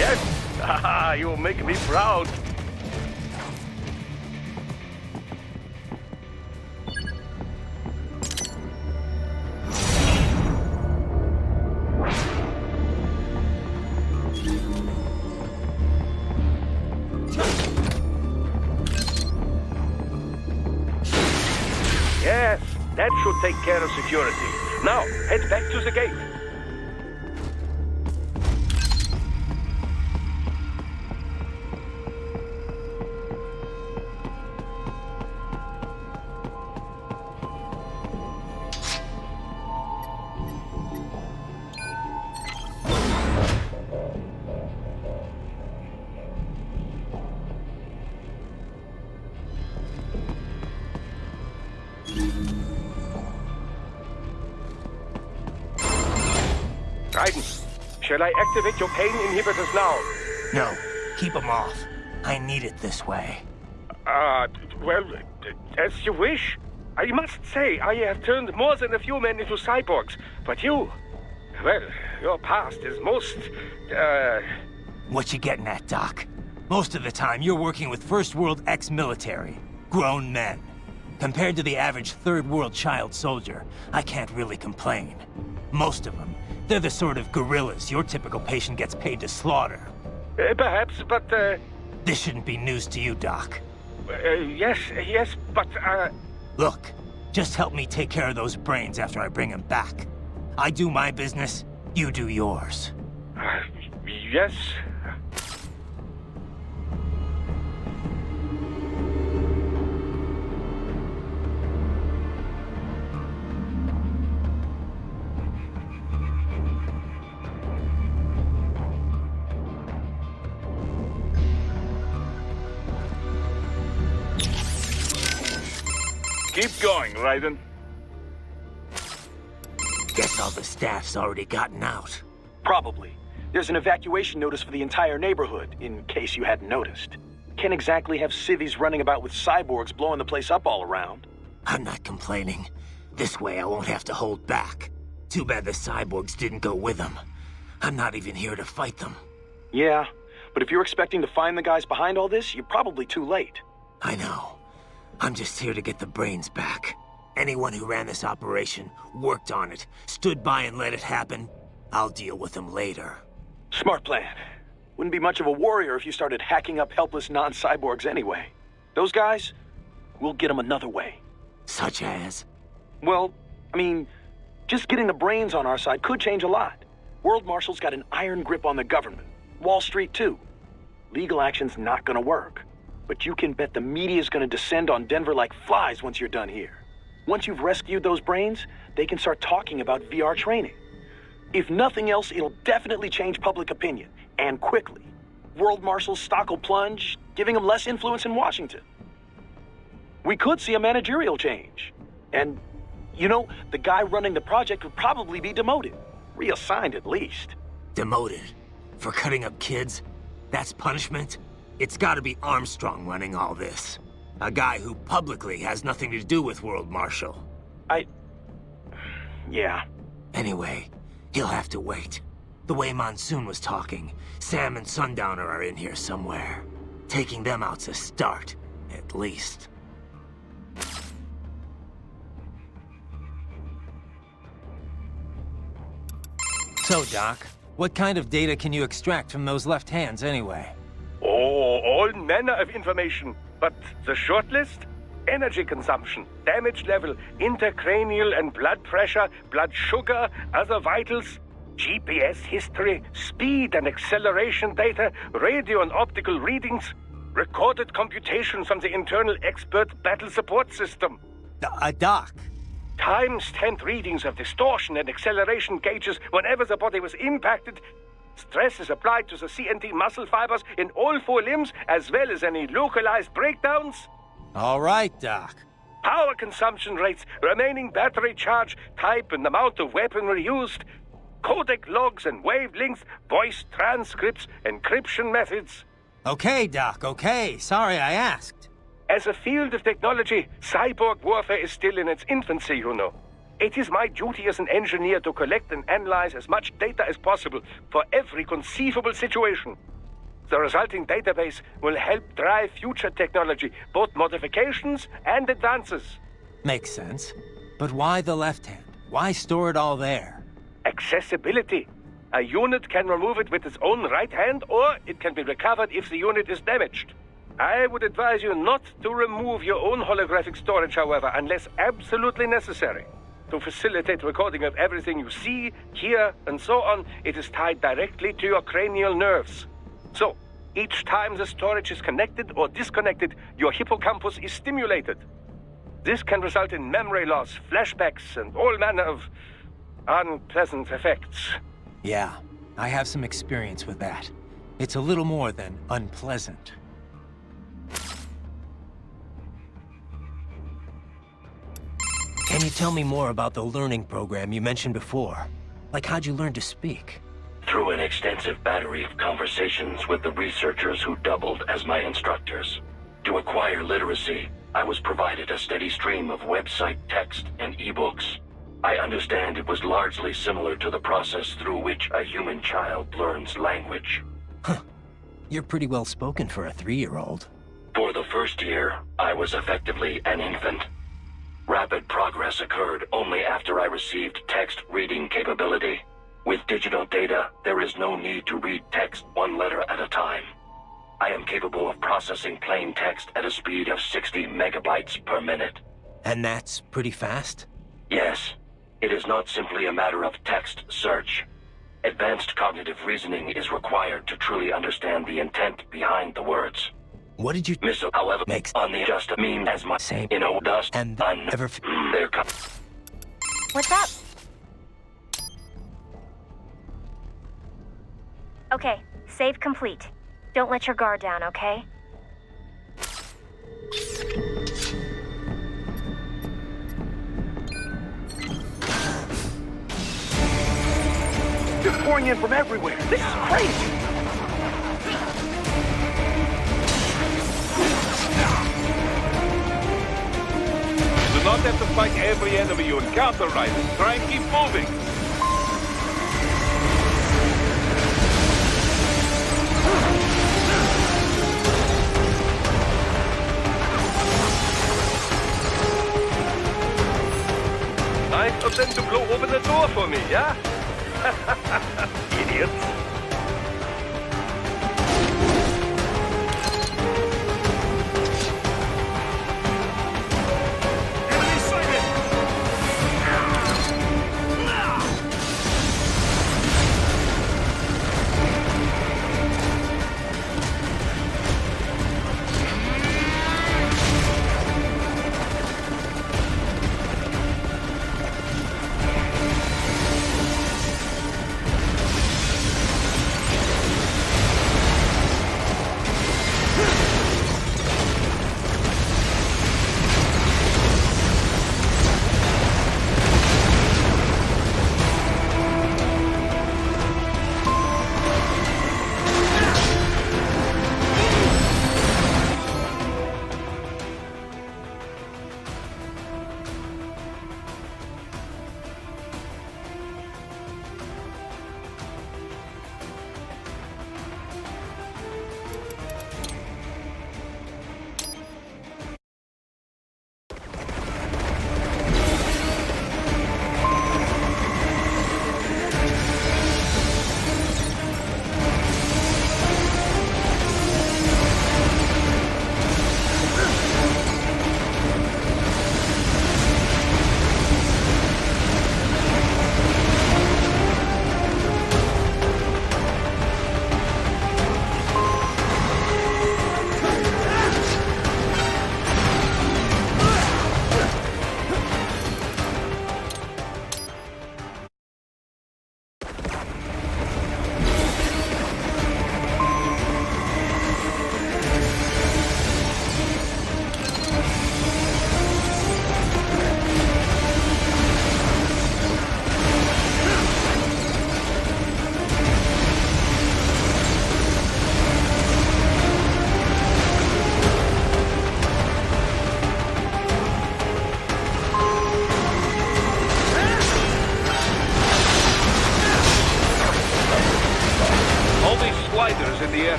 Yes! Haha, you make me proud. Yes, that should take care of security. Now, head back to the gate. Raiden, shall I activate your pain inhibitors now? No, keep them off. I need it this way. Well, as you wish. I must say, I have turned more than a few men into cyborgs, but you... Well, your past is most, What you getting at, Doc? Most of the time, you're working with First World ex-military. Grown men. Compared to the average Third World child soldier, I can't really complain. Most of them, they're the sort of guerrillas your typical patient gets paid to slaughter. Perhaps, but, This shouldn't be news to you, Doc. yes, but, Look, just help me take care of those brains after I bring them back. I do my business, you do yours. yes. Keep going, Raiden. Guess all the staff's already gotten out. Probably. There's an evacuation notice for the entire neighborhood, in case you hadn't noticed. Can't exactly have civvies running about with cyborgs blowing the place up all around. I'm not complaining. This way I won't have to hold back. Too bad the cyborgs didn't go with them. I'm not even here to fight them. Yeah, but if you're expecting to find the guys behind all this, you're probably too late. I know. I'm just here to get the brains back. Anyone who ran this operation, worked on it, stood by and let it happen, I'll deal with them later. Smart plan. Wouldn't be much of a warrior if you started hacking up helpless non-cyborgs anyway. Those guys, we'll get them another way. Such as? Well, I mean, just getting the brains on our side could change a lot. World Marshal's got an iron grip on the government. Wall Street, too. Legal action's not gonna work. But you can bet the media's gonna descend on Denver like flies once you're done here. Once you've rescued those brains, they can start talking about VR training. If nothing else, it'll definitely change public opinion, and quickly. World Marshal's stock will plunge, giving them less influence in Washington. We could see a managerial change. And, you know, the guy running the project would probably be demoted. Reassigned at least. Demoted? For cutting up kids? That's punishment? It's gotta be Armstrong running all this. A guy who publicly has nothing to do with World Marshal. Yeah. Anyway, he'll have to wait. The way Monsoon was talking, Sam and Sundowner are in here somewhere. Taking them out's a start, at least. So, Doc, what kind of data can you extract from those left hands anyway? Oh, all manner of information. But the short list? Energy consumption, damage level, intracranial and blood pressure, blood sugar, other vitals, GPS history, speed and acceleration data, radio and optical readings, recorded computations from the internal expert battle support system. Doc. Time-stamped readings of distortion and acceleration gauges whenever the body was impacted. Stress is applied to the CNT muscle fibers in all 4 limbs, as well as any localized breakdowns. All right, Doc. Power consumption rates, remaining battery charge, type and amount of weaponry used, codec logs and wavelengths, voice transcripts, encryption methods. Okay, Doc, okay. Sorry I asked. As a field of technology, cyborg warfare is still in its infancy, you know. It is my duty as an engineer to collect and analyze as much data as possible for every conceivable situation. The resulting database will help drive future technology, both modifications and advances. Makes sense. But why the left hand? Why store it all there? Accessibility. A unit can remove it with its own right hand, or it can be recovered if the unit is damaged. I would advise you not to remove your own holographic storage, however, unless absolutely necessary. To facilitate recording of everything you see, hear, and so on, it is tied directly to your cranial nerves. So, each time the storage is connected or disconnected, your hippocampus is stimulated. This can result in memory loss, flashbacks, and all manner of unpleasant effects. Yeah, I have some experience with that. It's a little more than unpleasant. Can you tell me more about the learning program you mentioned before? Like, how'd you learn to speak? Through an extensive battery of conversations with the researchers who doubled as my instructors. To acquire literacy, I was provided a steady stream of website text and ebooks. I understand it was largely similar to the process through which a human child learns language. Huh. You're pretty well spoken for a 3-year-old. For the first year, I was effectively an infant. Rapid progress occurred only after I received text reading capability. With digital data, there is no need to read text one letter at a time. I am capable of processing plain text at a speed of 60 megabytes per minute. And that's pretty fast? Yes. It is not simply a matter of text search. Advanced cognitive reasoning is required to truly understand the intent behind the words. What did you... Missile, however, makes on the just mean as my same dust and never there What's up? Okay, save complete. Don't let your guard down, okay? They're pouring in from everywhere. This is crazy. Do not have to fight every enemy you encounter, Raiden. Try and keep moving. Nice of them to blow open the door for me, yeah? Idiots.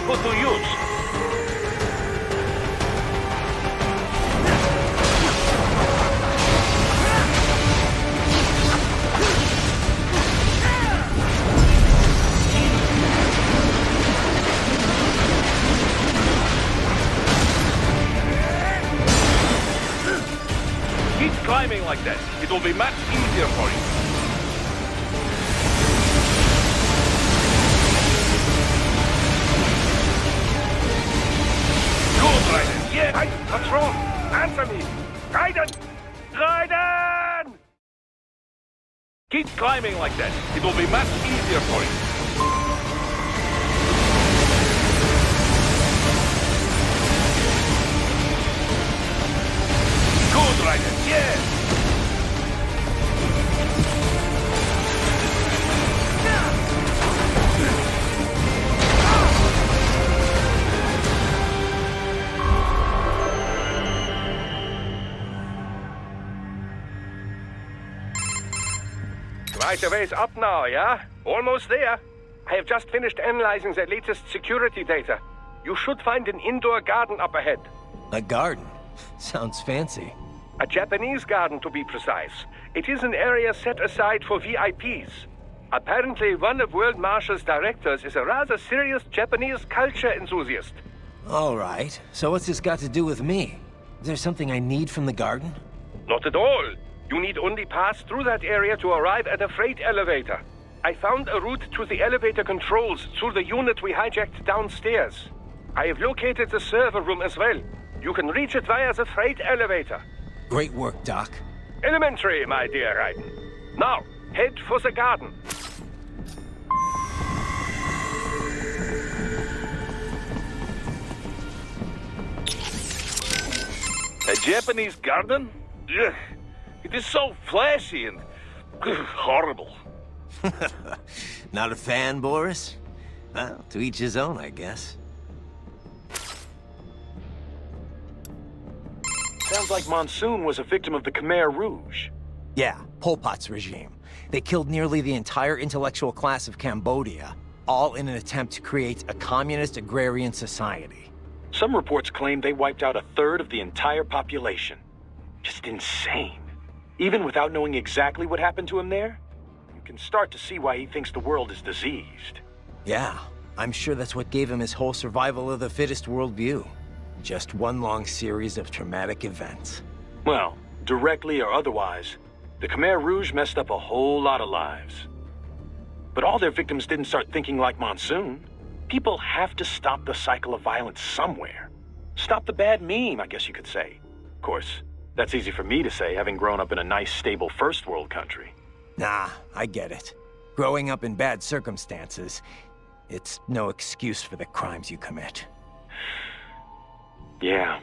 put to use. Keep climbing like that. It will be much easier for you. Good, Raiden. Yeah, what's wrong? Answer me. Raiden! Raiden! Keep climbing like that. It will be much easier for you. Good, Raiden. Yeah! Right a ways up now, yeah? Almost there. I have just finished analyzing the latest security data. You should find an indoor garden up ahead. A garden? Sounds fancy. A Japanese garden, to be precise. It is an area set aside for VIPs. Apparently, one of World Marshal's directors is a rather serious Japanese culture enthusiast. All right. So what's this got to do with me? Is there something I need from the garden? Not at all. You need only pass through that area to arrive at a freight elevator. I found a route to the elevator controls through the unit we hijacked downstairs. I have located the server room as well. You can reach it via the freight elevator. Great work, Doc. Elementary, my dear Raiden. Now, head for the garden. A Japanese garden? Ugh. It is so flashy and horrible. Not a fan, Boris? Well, to each his own, I guess. Sounds like Monsoon was a victim of the Khmer Rouge. Yeah, Pol Pot's regime. They killed nearly the entire intellectual class of Cambodia, all in an attempt to create a communist agrarian society. Some reports claim they wiped out a third of the entire population. Just insane. Even without knowing exactly what happened to him there, you can start to see why he thinks the world is diseased. Yeah, I'm sure that's what gave him his whole survival of the fittest worldview. Just one long series of traumatic events. Well, directly or otherwise, the Khmer Rouge messed up a whole lot of lives. But all their victims didn't start thinking like Monsoon. People have to stop the cycle of violence somewhere. Stop the bad meme, I guess you could say. Of course, that's easy for me to say, having grown up in a nice, stable first world country. Nah, I get it. Growing up in bad circumstances, it's no excuse for the crimes you commit. Yeah.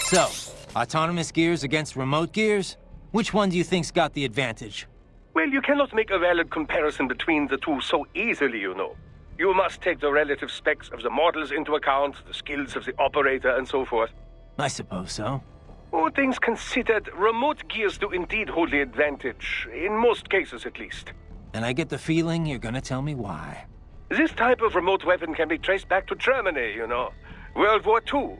So, autonomous gears against remote gears? Which one do you think's got the advantage? Well, you cannot make a valid comparison between the two so easily, you know. You must take the relative specs of the models into account, the skills of the operator, and so forth. I suppose so. All things considered, remote gears do indeed hold the advantage, in most cases at least. And I get the feeling you're gonna tell me why. This type of remote weapon can be traced back to Germany, you know. World War II.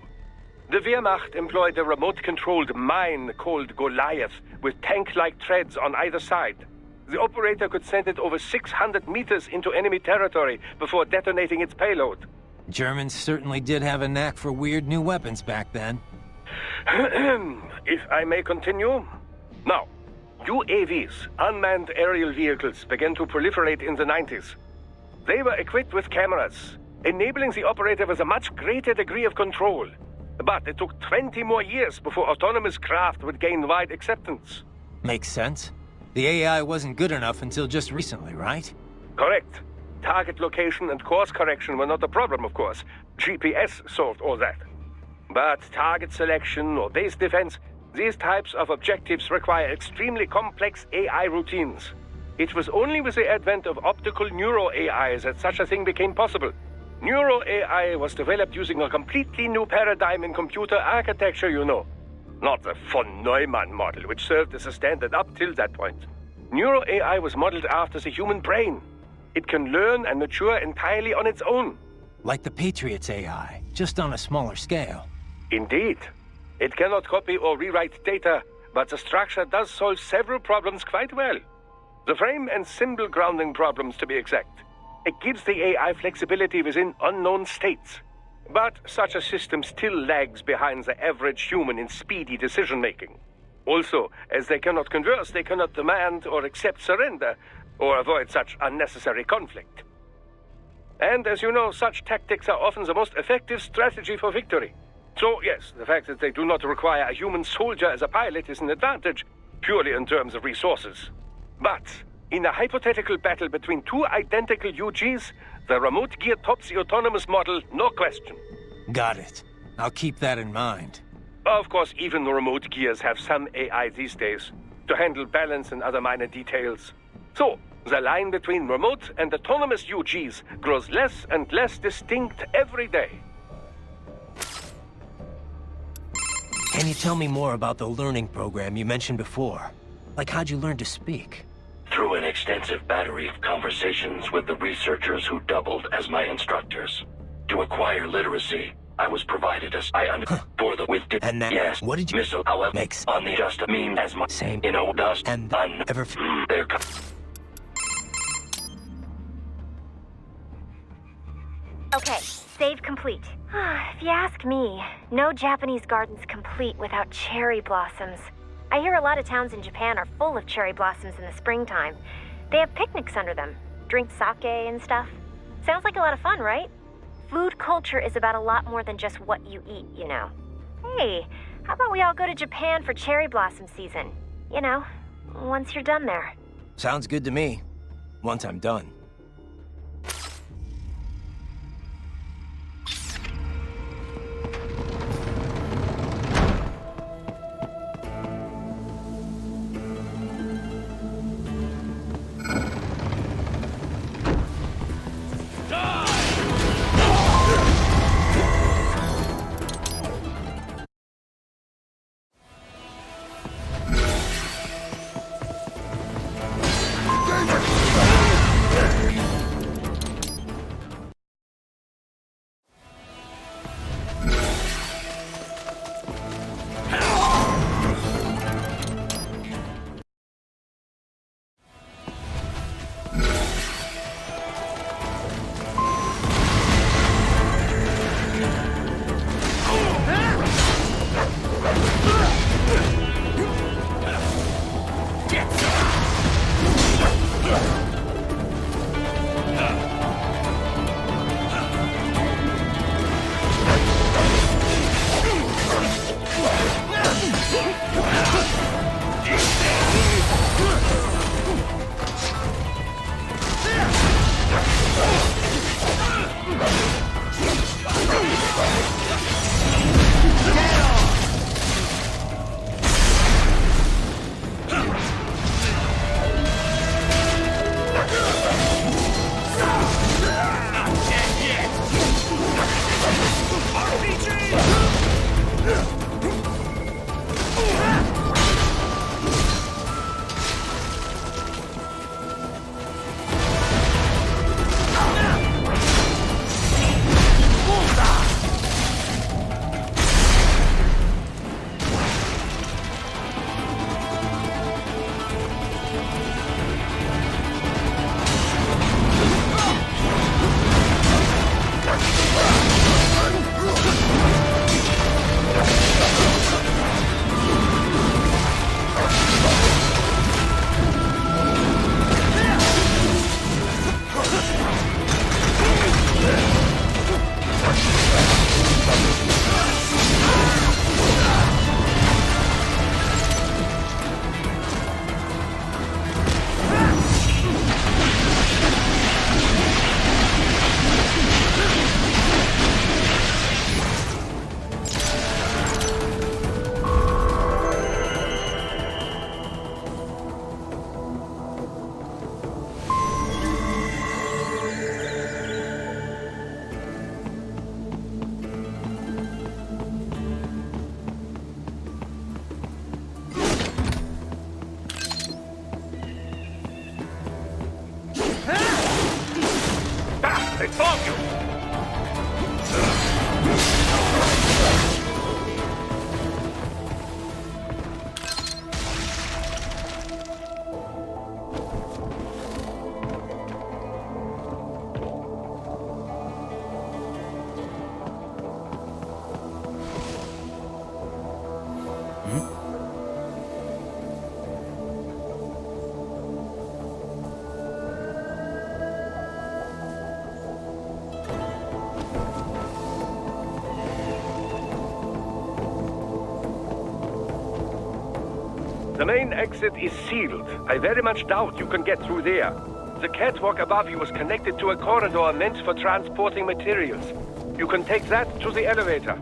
The Wehrmacht employed a remote-controlled mine called Goliath, with tank-like treads on either side. The operator could send it over 600 meters into enemy territory before detonating its payload. Germans certainly did have a knack for weird new weapons back then. If I may continue. Now, UAVs, unmanned aerial vehicles, began to proliferate in the 90s. They were equipped with cameras, enabling the operator with a much greater degree of control. But it took 20 more years before autonomous craft would gain wide acceptance. Makes sense. The AI wasn't good enough until just recently, right? Correct. Target location and course correction were not a problem, of course. GPS solved all that. But target selection or base defense, these types of objectives require extremely complex AI routines. It was only with the advent of optical neuro-AI that such a thing became possible. Neuro-AI was developed using a completely new paradigm in computer architecture, you know. Not the von Neumann model, which served as a standard up till that point. Neuro-AI was modeled after the human brain. It can learn and mature entirely on its own. Like the Patriots AI, just on a smaller scale. Indeed. It cannot copy or rewrite data, but the structure does solve several problems quite well. The frame and symbol grounding problems, to be exact. It gives the AI flexibility within unknown states. But such a system still lags behind the average human in speedy decision-making. Also, as they cannot converse, they cannot demand or accept surrender, or avoid such unnecessary conflict. And as you know, such tactics are often the most effective strategy for victory. So yes, the fact that they do not require a human soldier as a pilot is an advantage, purely in terms of resources. But in a hypothetical battle between two identical UGs, the remote gear tops the autonomous model, no question. Got it. I'll keep that in mind. Of course, even the remote gears have some AI these days, to handle balance and other minor details. So, the line between remote and autonomous UGs grows less and less distinct every day. Can you tell me more about the learning program you mentioned before? Like, how'd you learn to speak? Through an extensive battery of conversations with the researchers who doubled as my instructors. To acquire literacy, I was provided as for the with And that, yes, what did you missile, however, makes on the just mean as my same dust and ever there. Okay, save complete. If you ask me, no Japanese garden's complete without cherry blossoms. I hear a lot of towns in Japan are full of cherry blossoms in the springtime. They have picnics under them, drink sake and stuff. Sounds like a lot of fun, right? Food culture is about a lot more than just what you eat, you know. Hey, how about we all go to Japan for cherry blossom season? You know, once you're done there. Sounds good to me. Once I'm done. The main exit is sealed. I very much doubt you can get through there. The catwalk above you is connected to a corridor meant for transporting materials. You can take that to the elevator.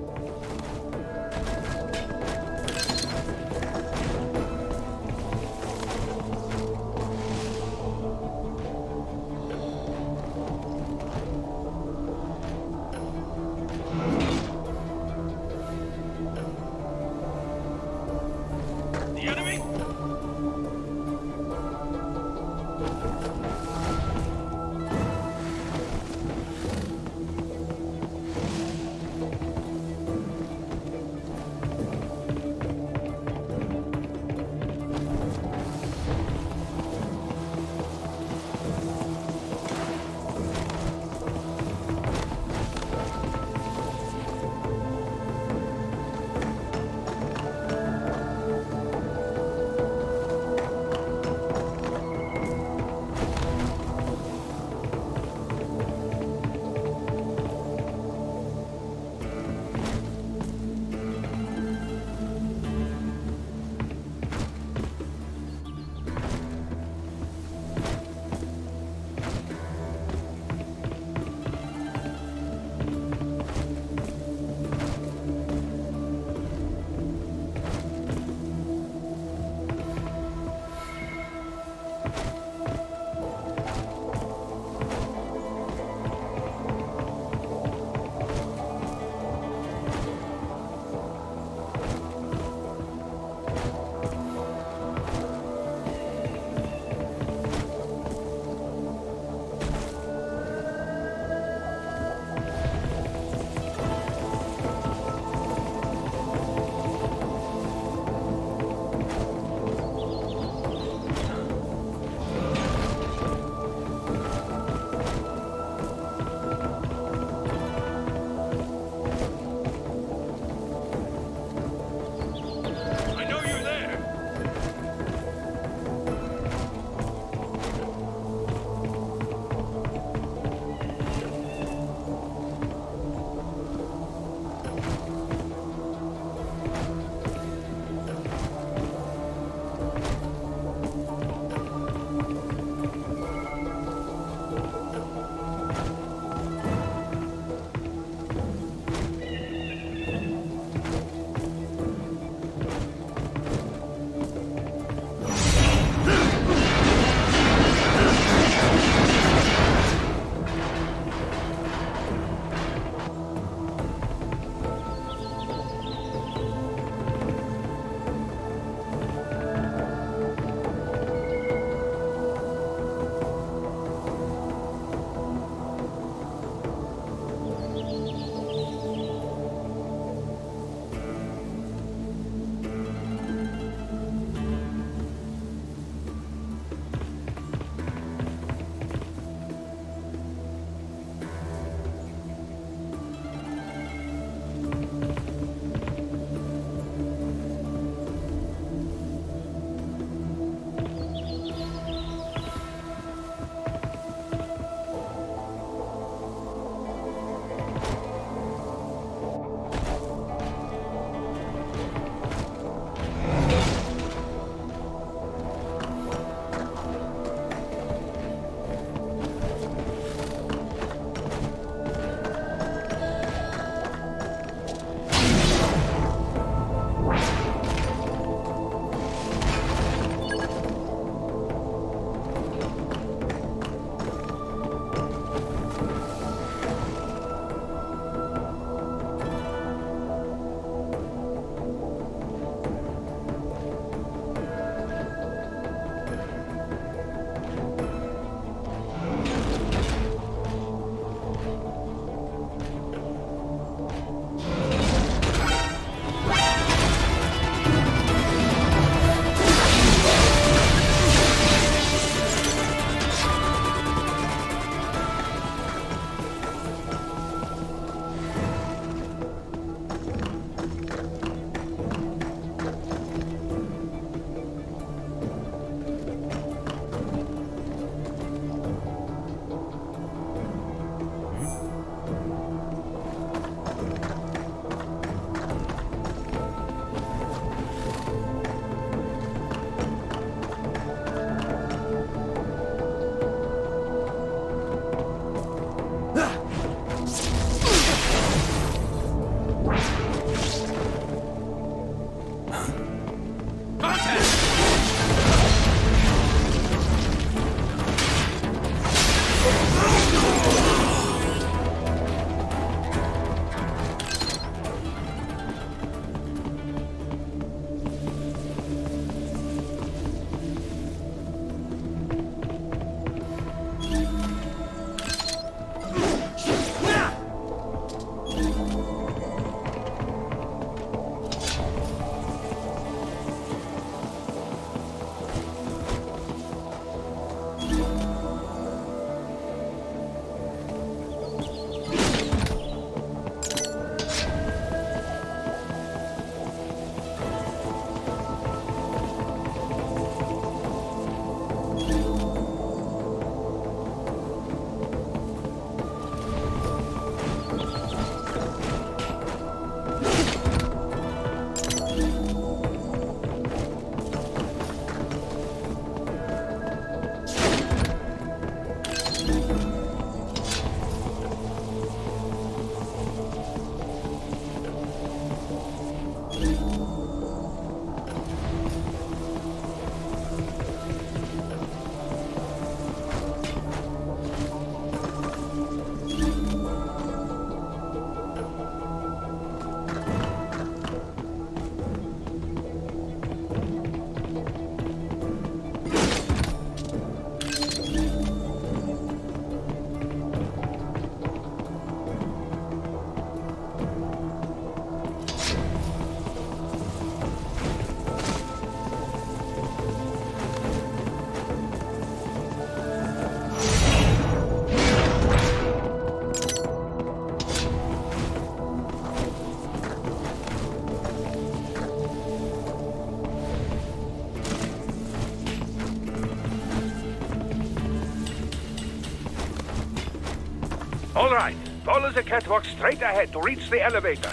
All right. Follow the catwalk straight ahead to reach the elevator.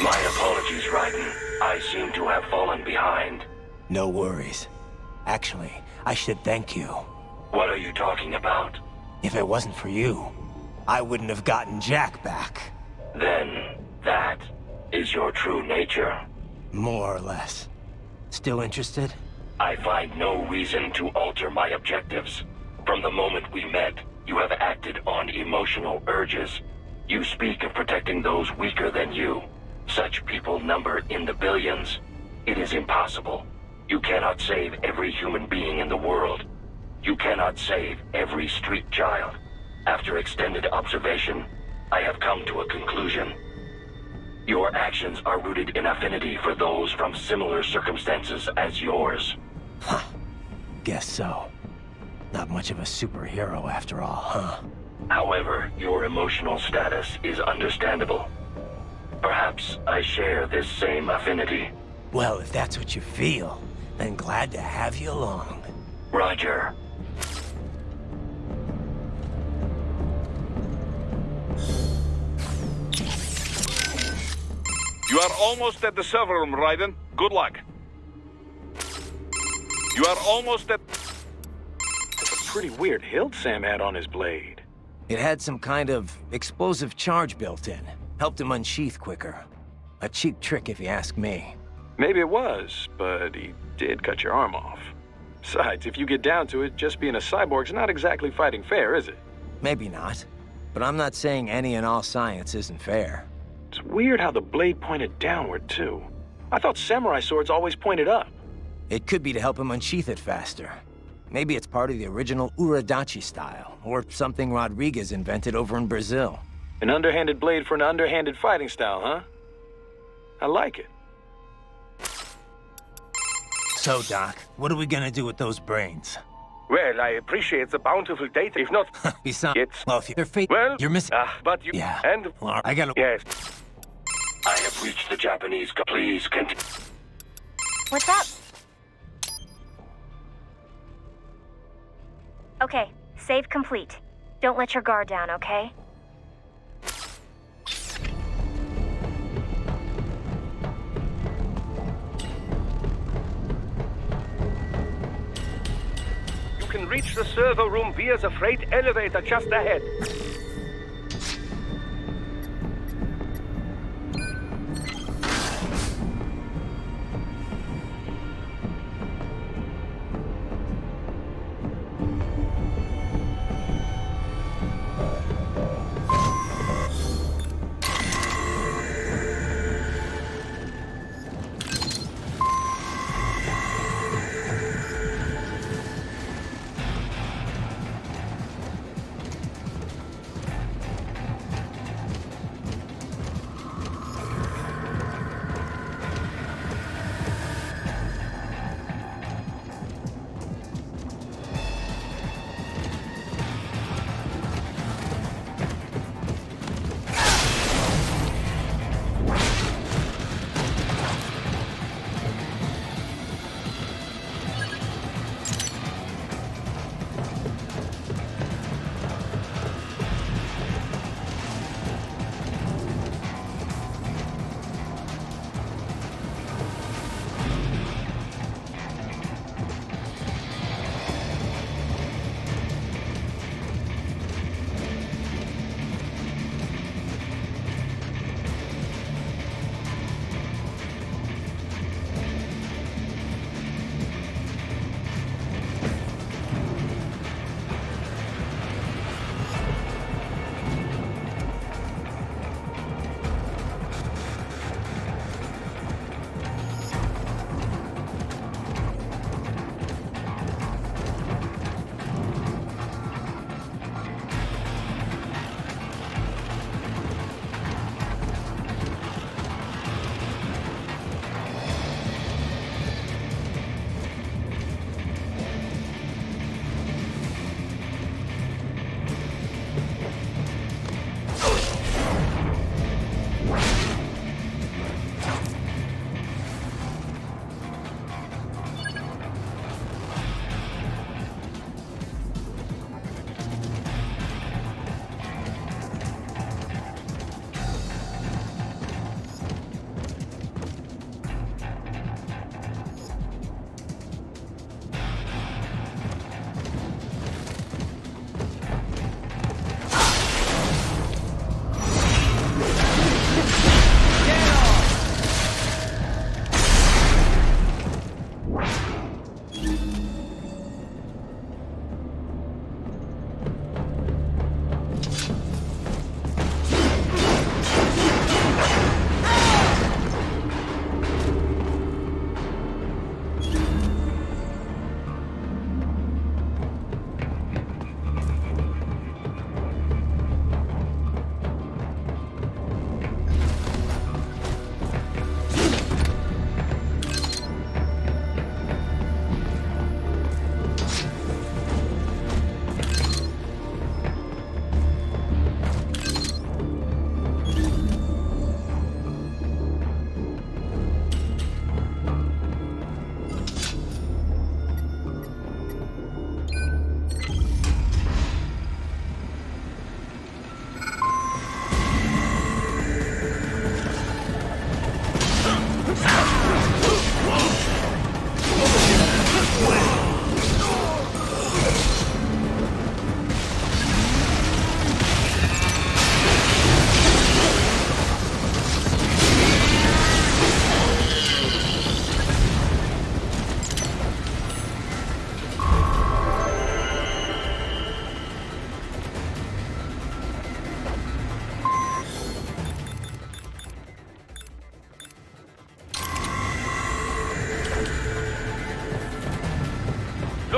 My apologies, Raiden. I seem to have fallen behind. No worries. Actually, I should thank you. What are you talking about? If it wasn't for you, I wouldn't have gotten Jack back. Then, that is your true nature. More or less. Still interested? I find no reason to alter my objectives. From the moment we met, you have acted on emotional urges. You speak of protecting those weaker than you. Such people number in the billions. It is impossible. You cannot save every human being in the world. You cannot save every street child. After extended observation, I have come to a conclusion. Your actions are rooted in affinity for those from similar circumstances as yours. Huh. Guess so. Not much of a superhero after all, huh? However, your emotional status is understandable. Perhaps I share this same affinity. Well, if that's what you feel, then glad to have you along. Roger. You are almost at the server room, Raiden. Good luck. You are almost at... It's a pretty weird hilt Sam had on his blade. It had some kind of explosive charge built in. Helped him unsheath quicker. A cheap trick if you ask me. Maybe it was, but he did cut your arm off. Besides, if you get down to it, just being a cyborg's not exactly fighting fair, is it? Maybe not. But I'm not saying any and all science isn't fair. It's weird how the blade pointed downward, too. I thought samurai swords always pointed up. It could be to help him unsheath it faster. Maybe it's part of the original Uradachi style, or something Rodriguez invented over in Brazil. An underhanded blade for an underhanded fighting style, huh? I like it. So, Doc, what are we gonna do with those brains? Well, I appreciate the bountiful data. If not... Besides, It's... well, if they're fake, Well... you're missing. but you... Yeah. And... Well, I gotta... Yes. I have reached the Japanese... Please continue. What's up? Okay, save complete. Don't let your guard down, okay? can reach the server room via the freight elevator just ahead.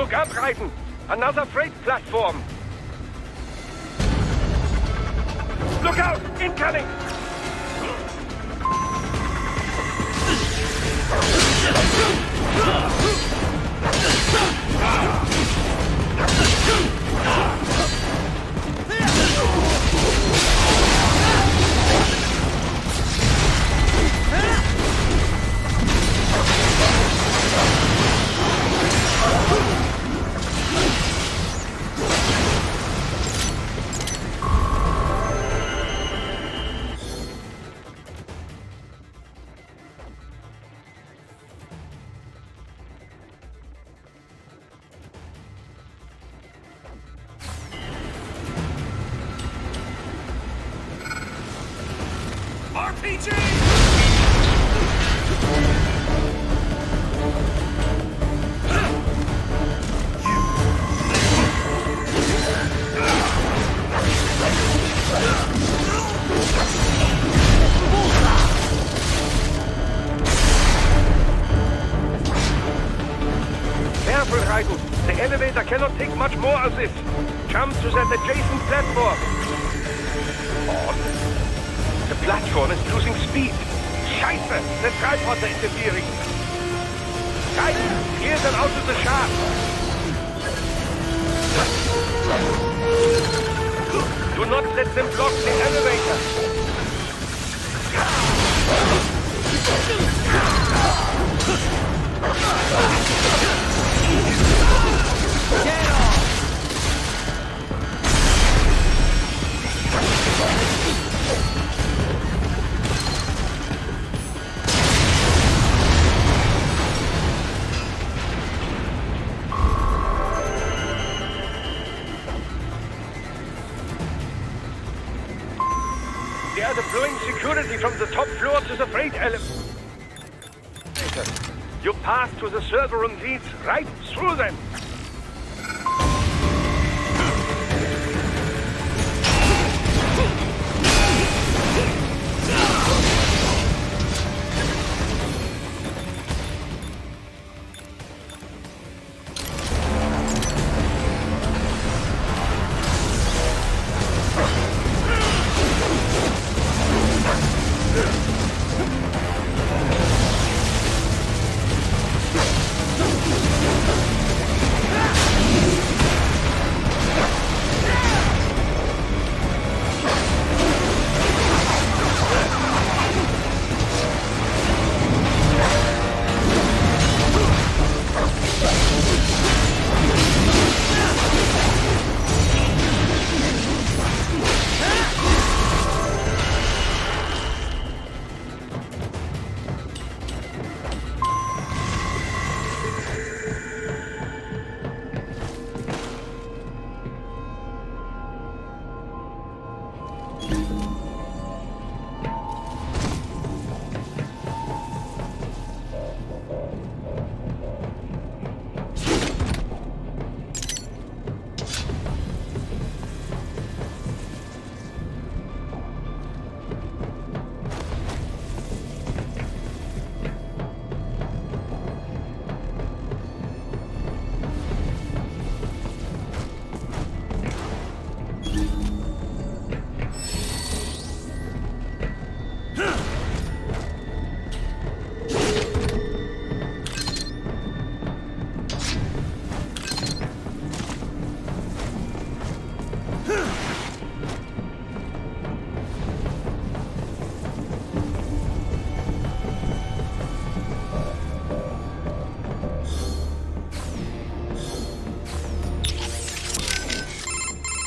Look up, Raiden! Another freight platform! Look out! Incoming! RPG! Careful, Raiden. The elevator cannot take much more of this. Jump to that adjacent platform. The platform is losing speed. Scheiße! The tripods are interfering. Raiden, clear them out of the shaft. Do not let them block the elevator. Get off! They are deploying security from the top floor to the freight elevator. You pass to the server room leads right through them.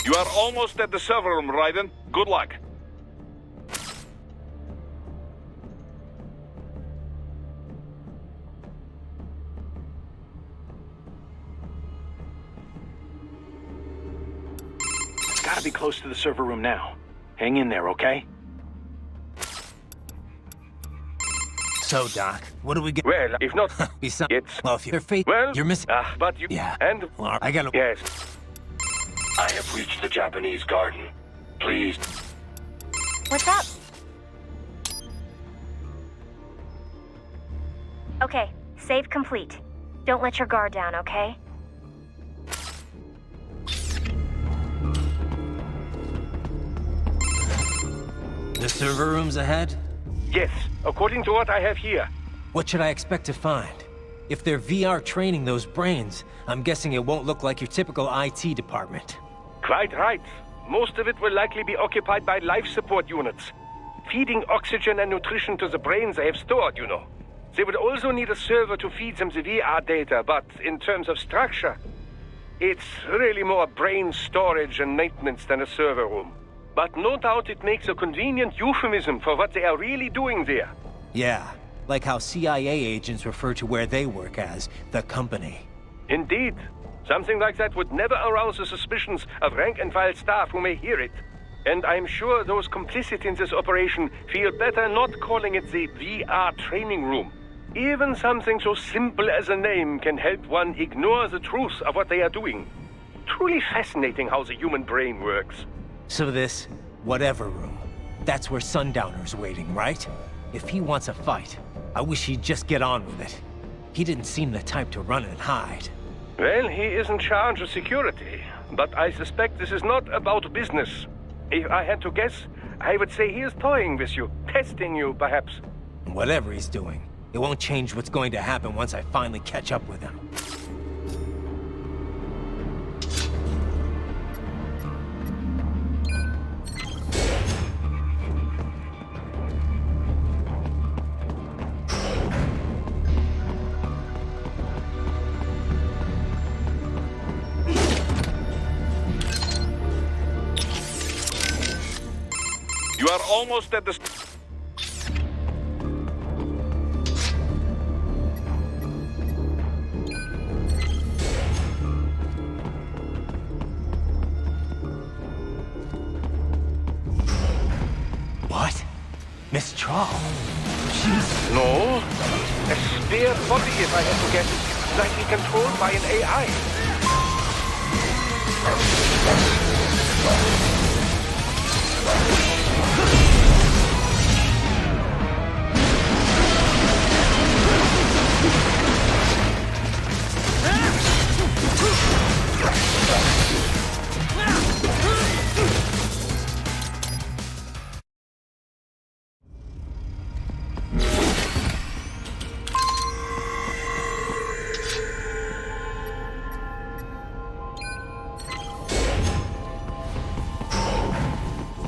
You are almost at the server room, Raiden. Good luck. Gotta be close to the server room now. Hang in there, okay? So, Doc, what do we get? Well, if not, Besides, it's... well, if you're fate, Well, you're missing. but you... Yeah. And... Well, I gotta. Yes. I have reached the Japanese garden. Please. What's up? Okay, save complete. Don't let your guard down, okay? The server room's ahead? Yes, according to what I have here. What should I expect to find? If they're VR training those brains, I'm guessing it won't look like your typical IT department. Quite right. Most of it will likely be occupied by life support units. Feeding oxygen and nutrition to the brains they have stored, you know. They would also need a server to feed them the VR data, but in terms of structure, it's really more brain storage and maintenance than a server room. But no doubt it makes a convenient euphemism for what they are really doing there. Yeah, like how CIA agents refer to where they work as the company. Indeed. Something like that would never arouse the suspicions of rank-and-file staff who may hear it. And I'm sure those complicit in this operation feel better not calling it the VR training room. Even something so simple as a name can help one ignore the truth of what they are doing. Truly fascinating how the human brain works. So this, whatever room, that's where Sundowner's waiting, right? If he wants a fight, I wish he'd just get on with it. He didn't seem the type to run and hide. Well, he is in charge of security, but I suspect this is not about business. If I had to guess, I would say he is toying with you, testing you, perhaps. Whatever he's doing, it won't change what's going to happen once I finally catch up with him. You are almost at the... What? Miss Trawl? She's... No. A spare body, if I had to guess. Likely controlled by an AI.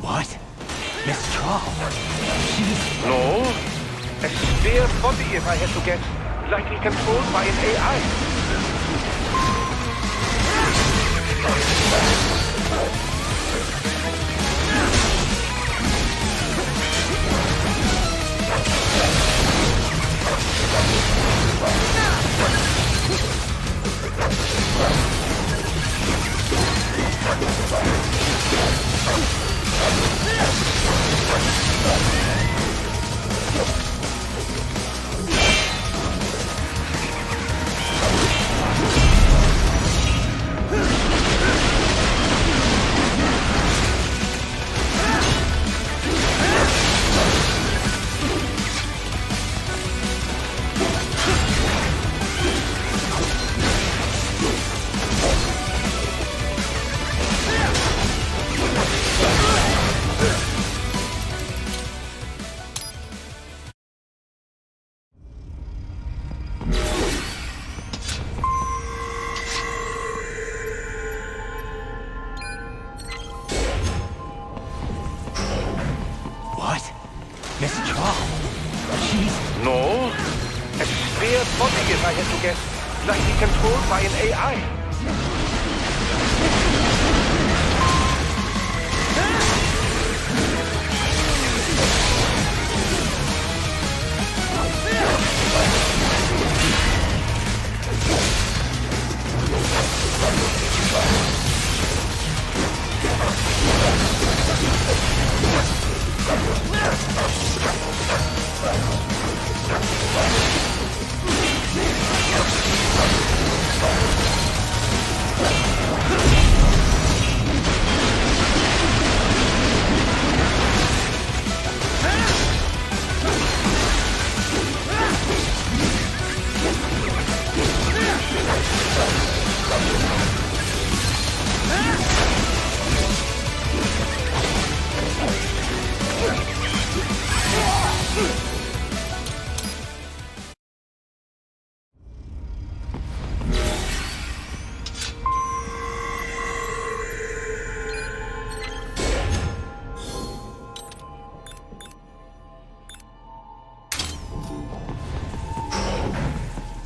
What? Miss Trawl? She's... No. A spare body, if I had to guess. Likely controlled by an AI. Miss Trawl? She's... No. A spare body, if I had to guess. Likely controlled by an AI.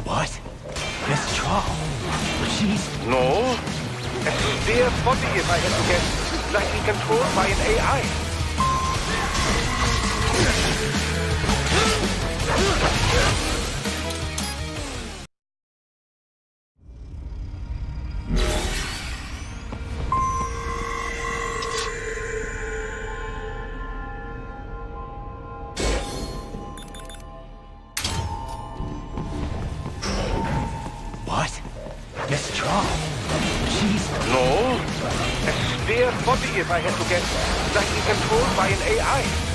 What? Miss Trawl? She's... No. A spare body, if I had to guess. Likely controlled by an AI. body if I had to guess. Likely controlled by an AI.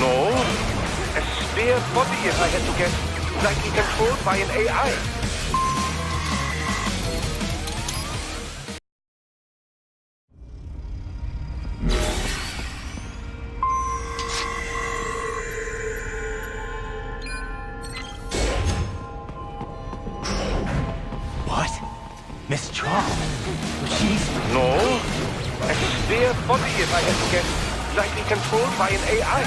No. A spare body if I had to guess. Likely controlled by an AI. What? Miss Traum? She's... No. A spare body if I had to guess. Likely controlled by an AI.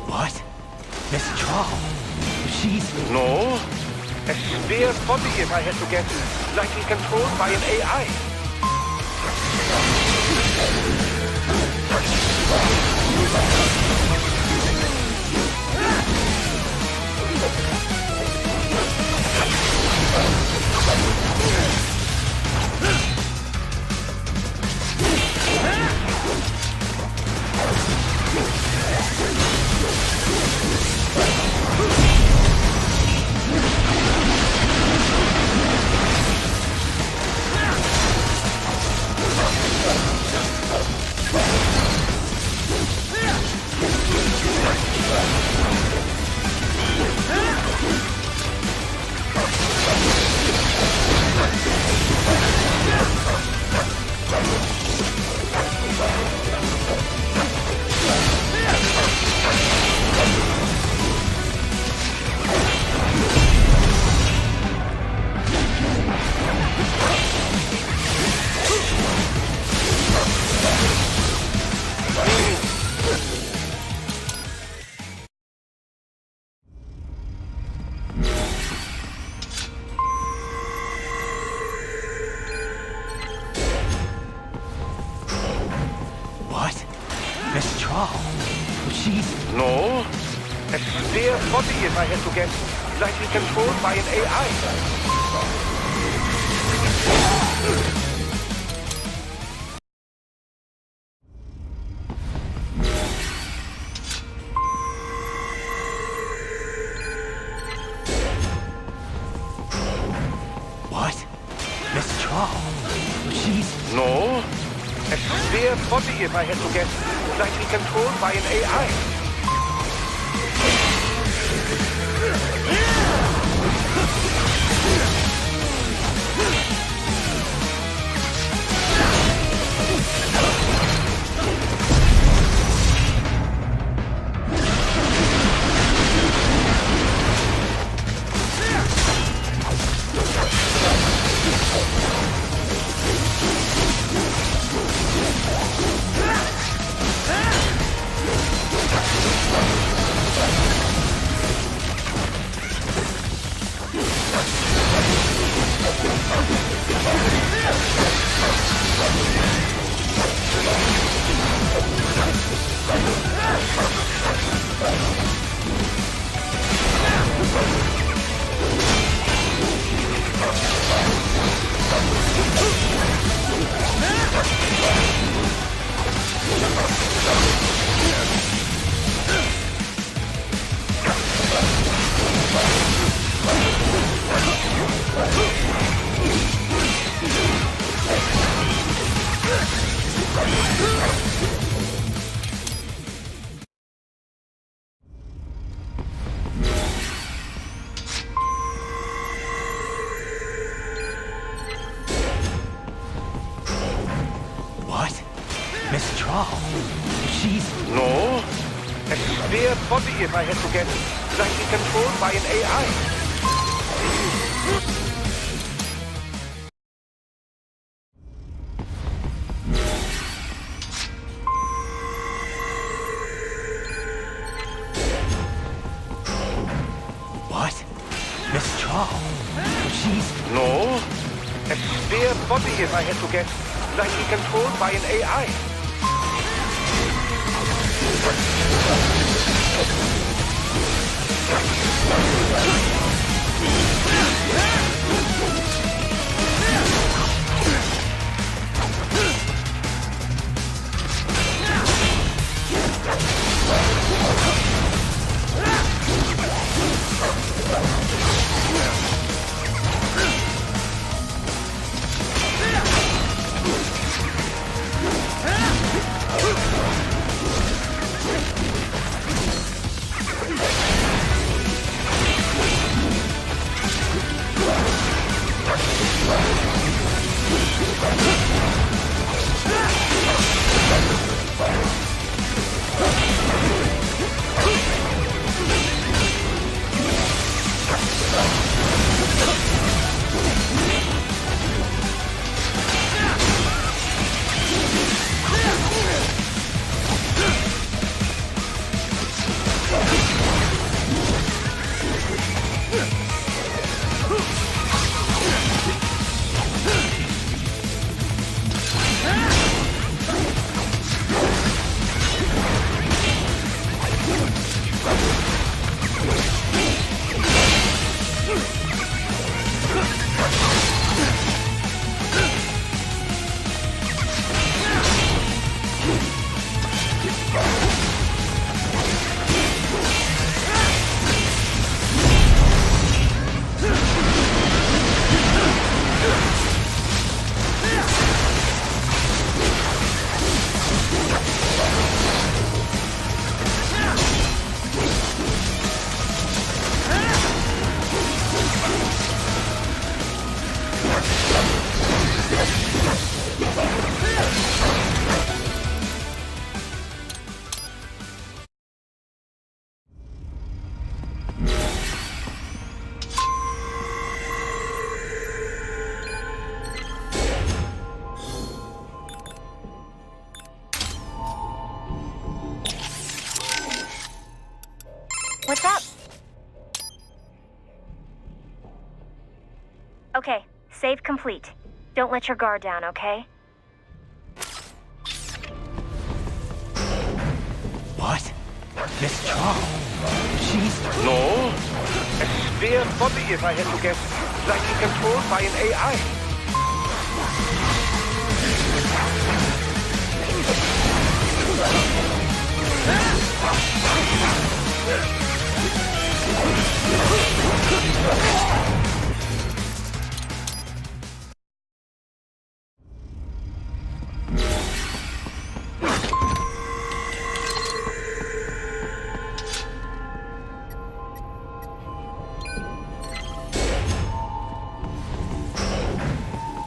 What? Miss Traum? She's... No. A spare body if I had to guess. Likely controlled by an AI. Troll. She's... No. A spare body, if I had to guess. Likely controlled by an AI. What? Miss Troll. She's... No. A spare body, if I had to guess. Likely controlled by an AI. What? Miss Troll. She's... No. A spare body, if I had to guess. Likely controlled by an AI. What? Miss Troll. She's... No. A spare body, if I had to guess. Likely controlled by an AI. What's up? Okay, save complete. Don't let your guard down, okay? No. A spare body, if I had to guess. Likely controlled by an AI.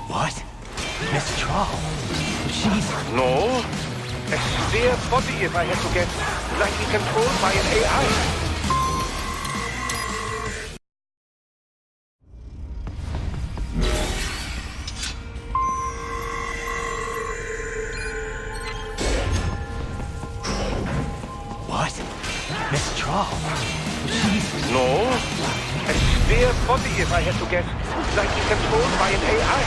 What? Miss Troll? She's... No. A spare body, if I had to guess. Likely controlled by an AI. What? Miss Troll? She's... No. A spare body, if I had to guess. Likely controlled by an AI.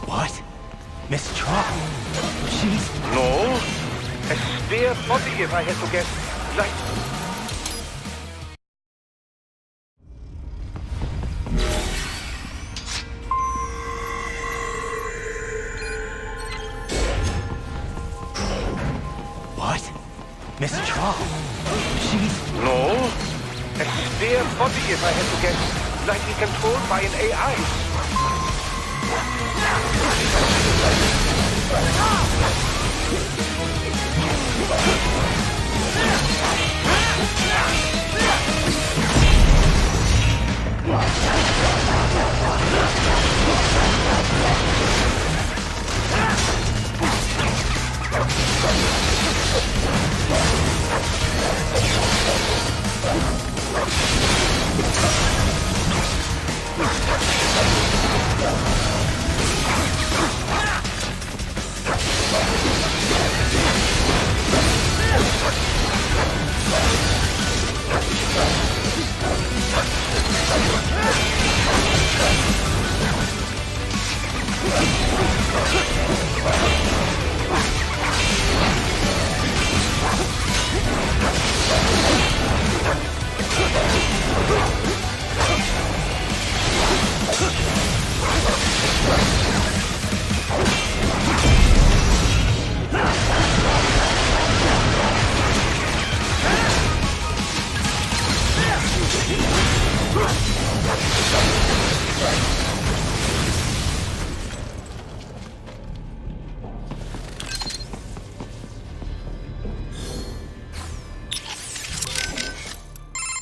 What? Miss Troll? She's... No. A spare body, if I had to guess. Like... What? Miss Troll? She's... No. A spare body, if I had to guess. Likely controlled by an AI.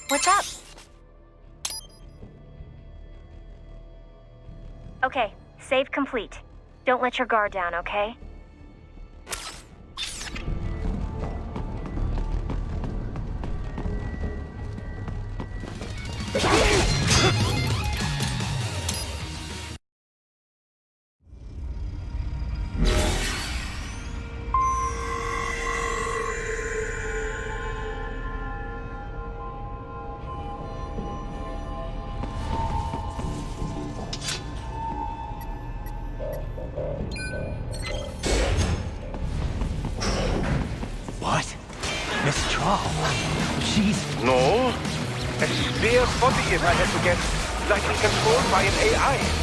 What's up? Okay, save complete. Don't let your guard down, okay? What? Miss Troll? She's... No. A spare body, if I had to guess. Likely controlled by an AI.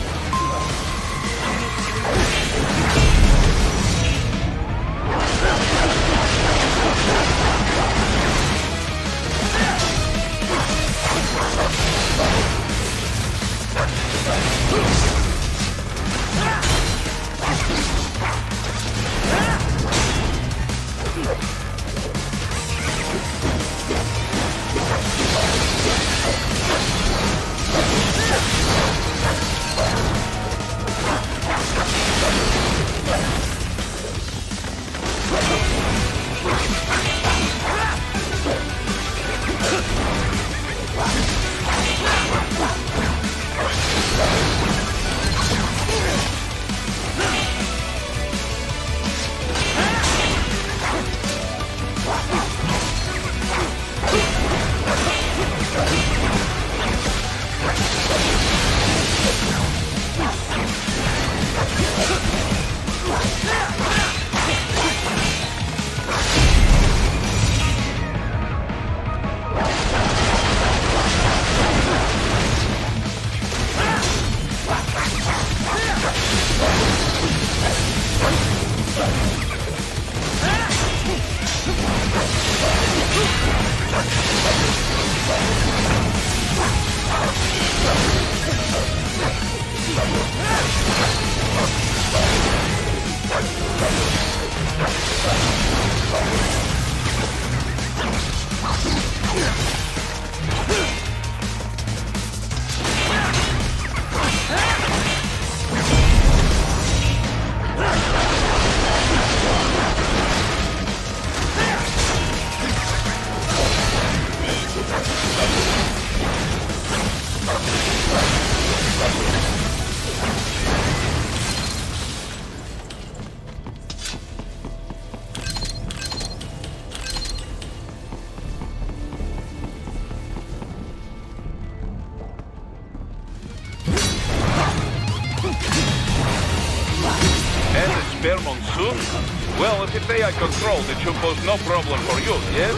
stay at control, it should pose no problem for you, yes?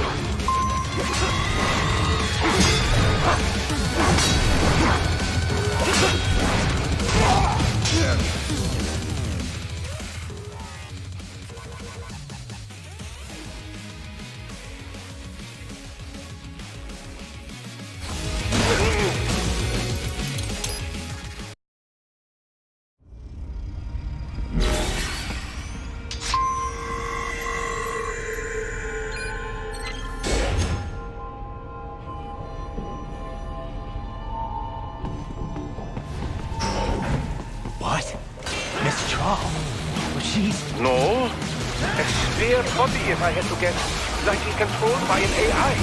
What? Miss Troll? Well, she's... No. A spare body, if I had to guess. Likely controlled by an AI.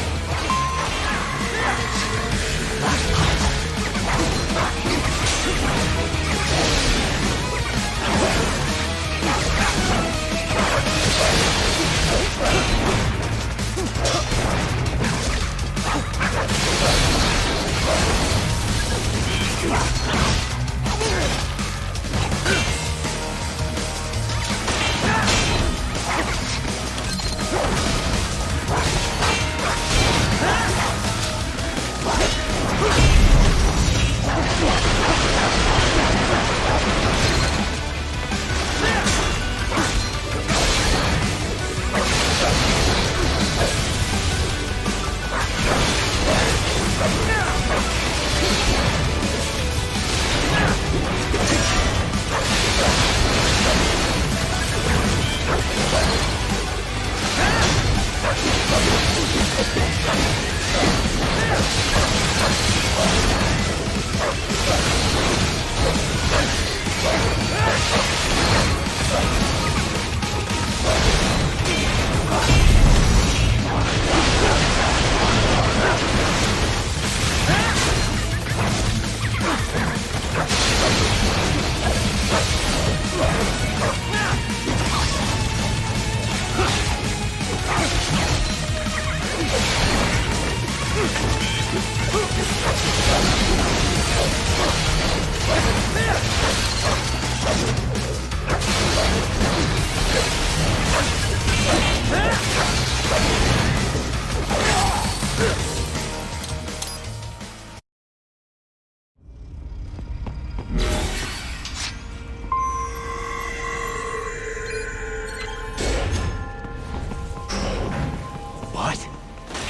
What?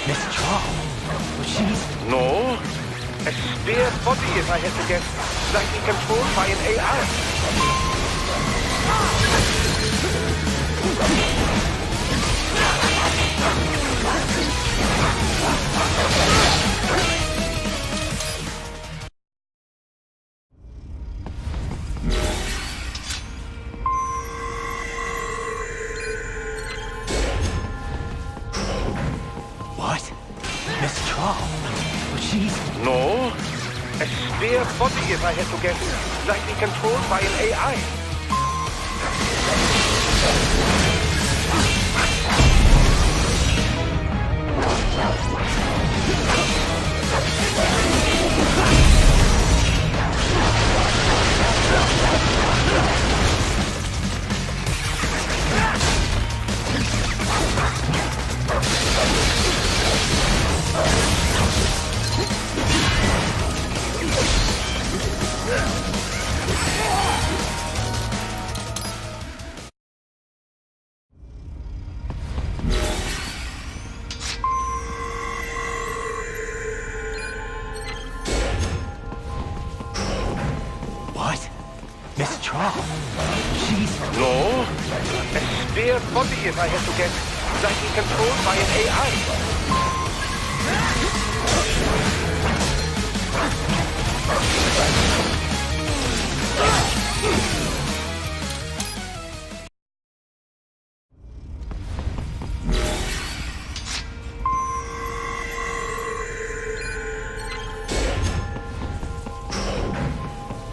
Miss Troll? Well, she's... No. A spare body, if I had to guess. Likely controlled by an AI. What? Miss Troll? Well, she's... No. A spare body, if I had to guess. Likely controlled by an AI. What? Miss Troll? She's... No. A spare body, if I had to guess. Likely controlled by an AI.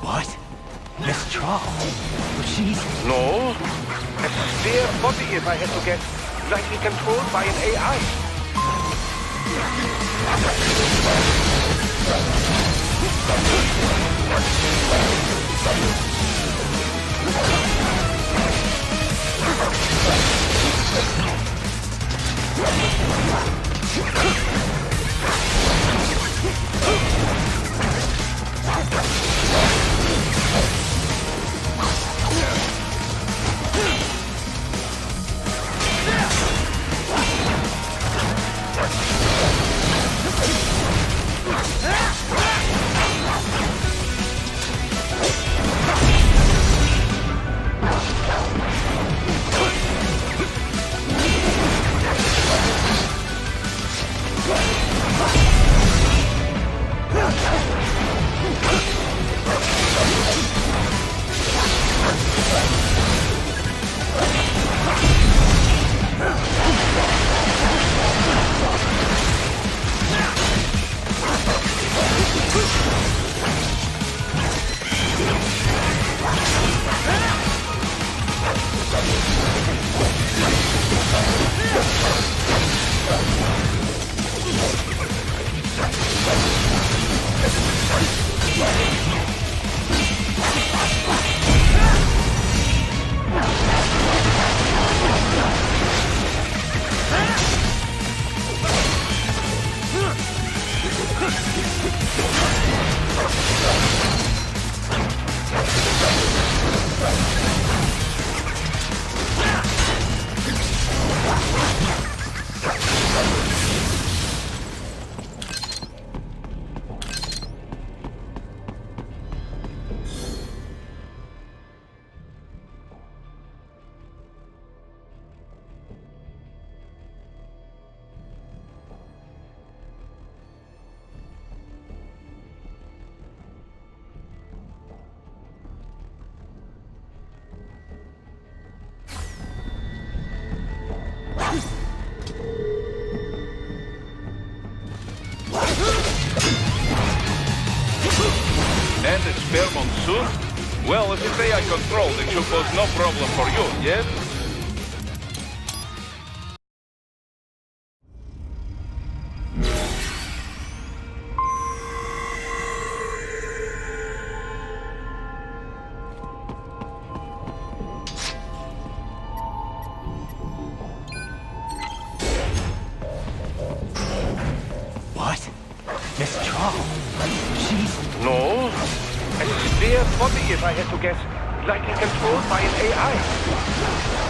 What? Miss Troll? Well, she's... No. A spare body, if I had to guess. Likely controlled by an AI. And it's spare Monsoon? Well, if it's AI controlled, it should pose no problem for you, yes? What? Miss Troll? She's... No. A spare body, if I had to guess. Likely controlled by an AI.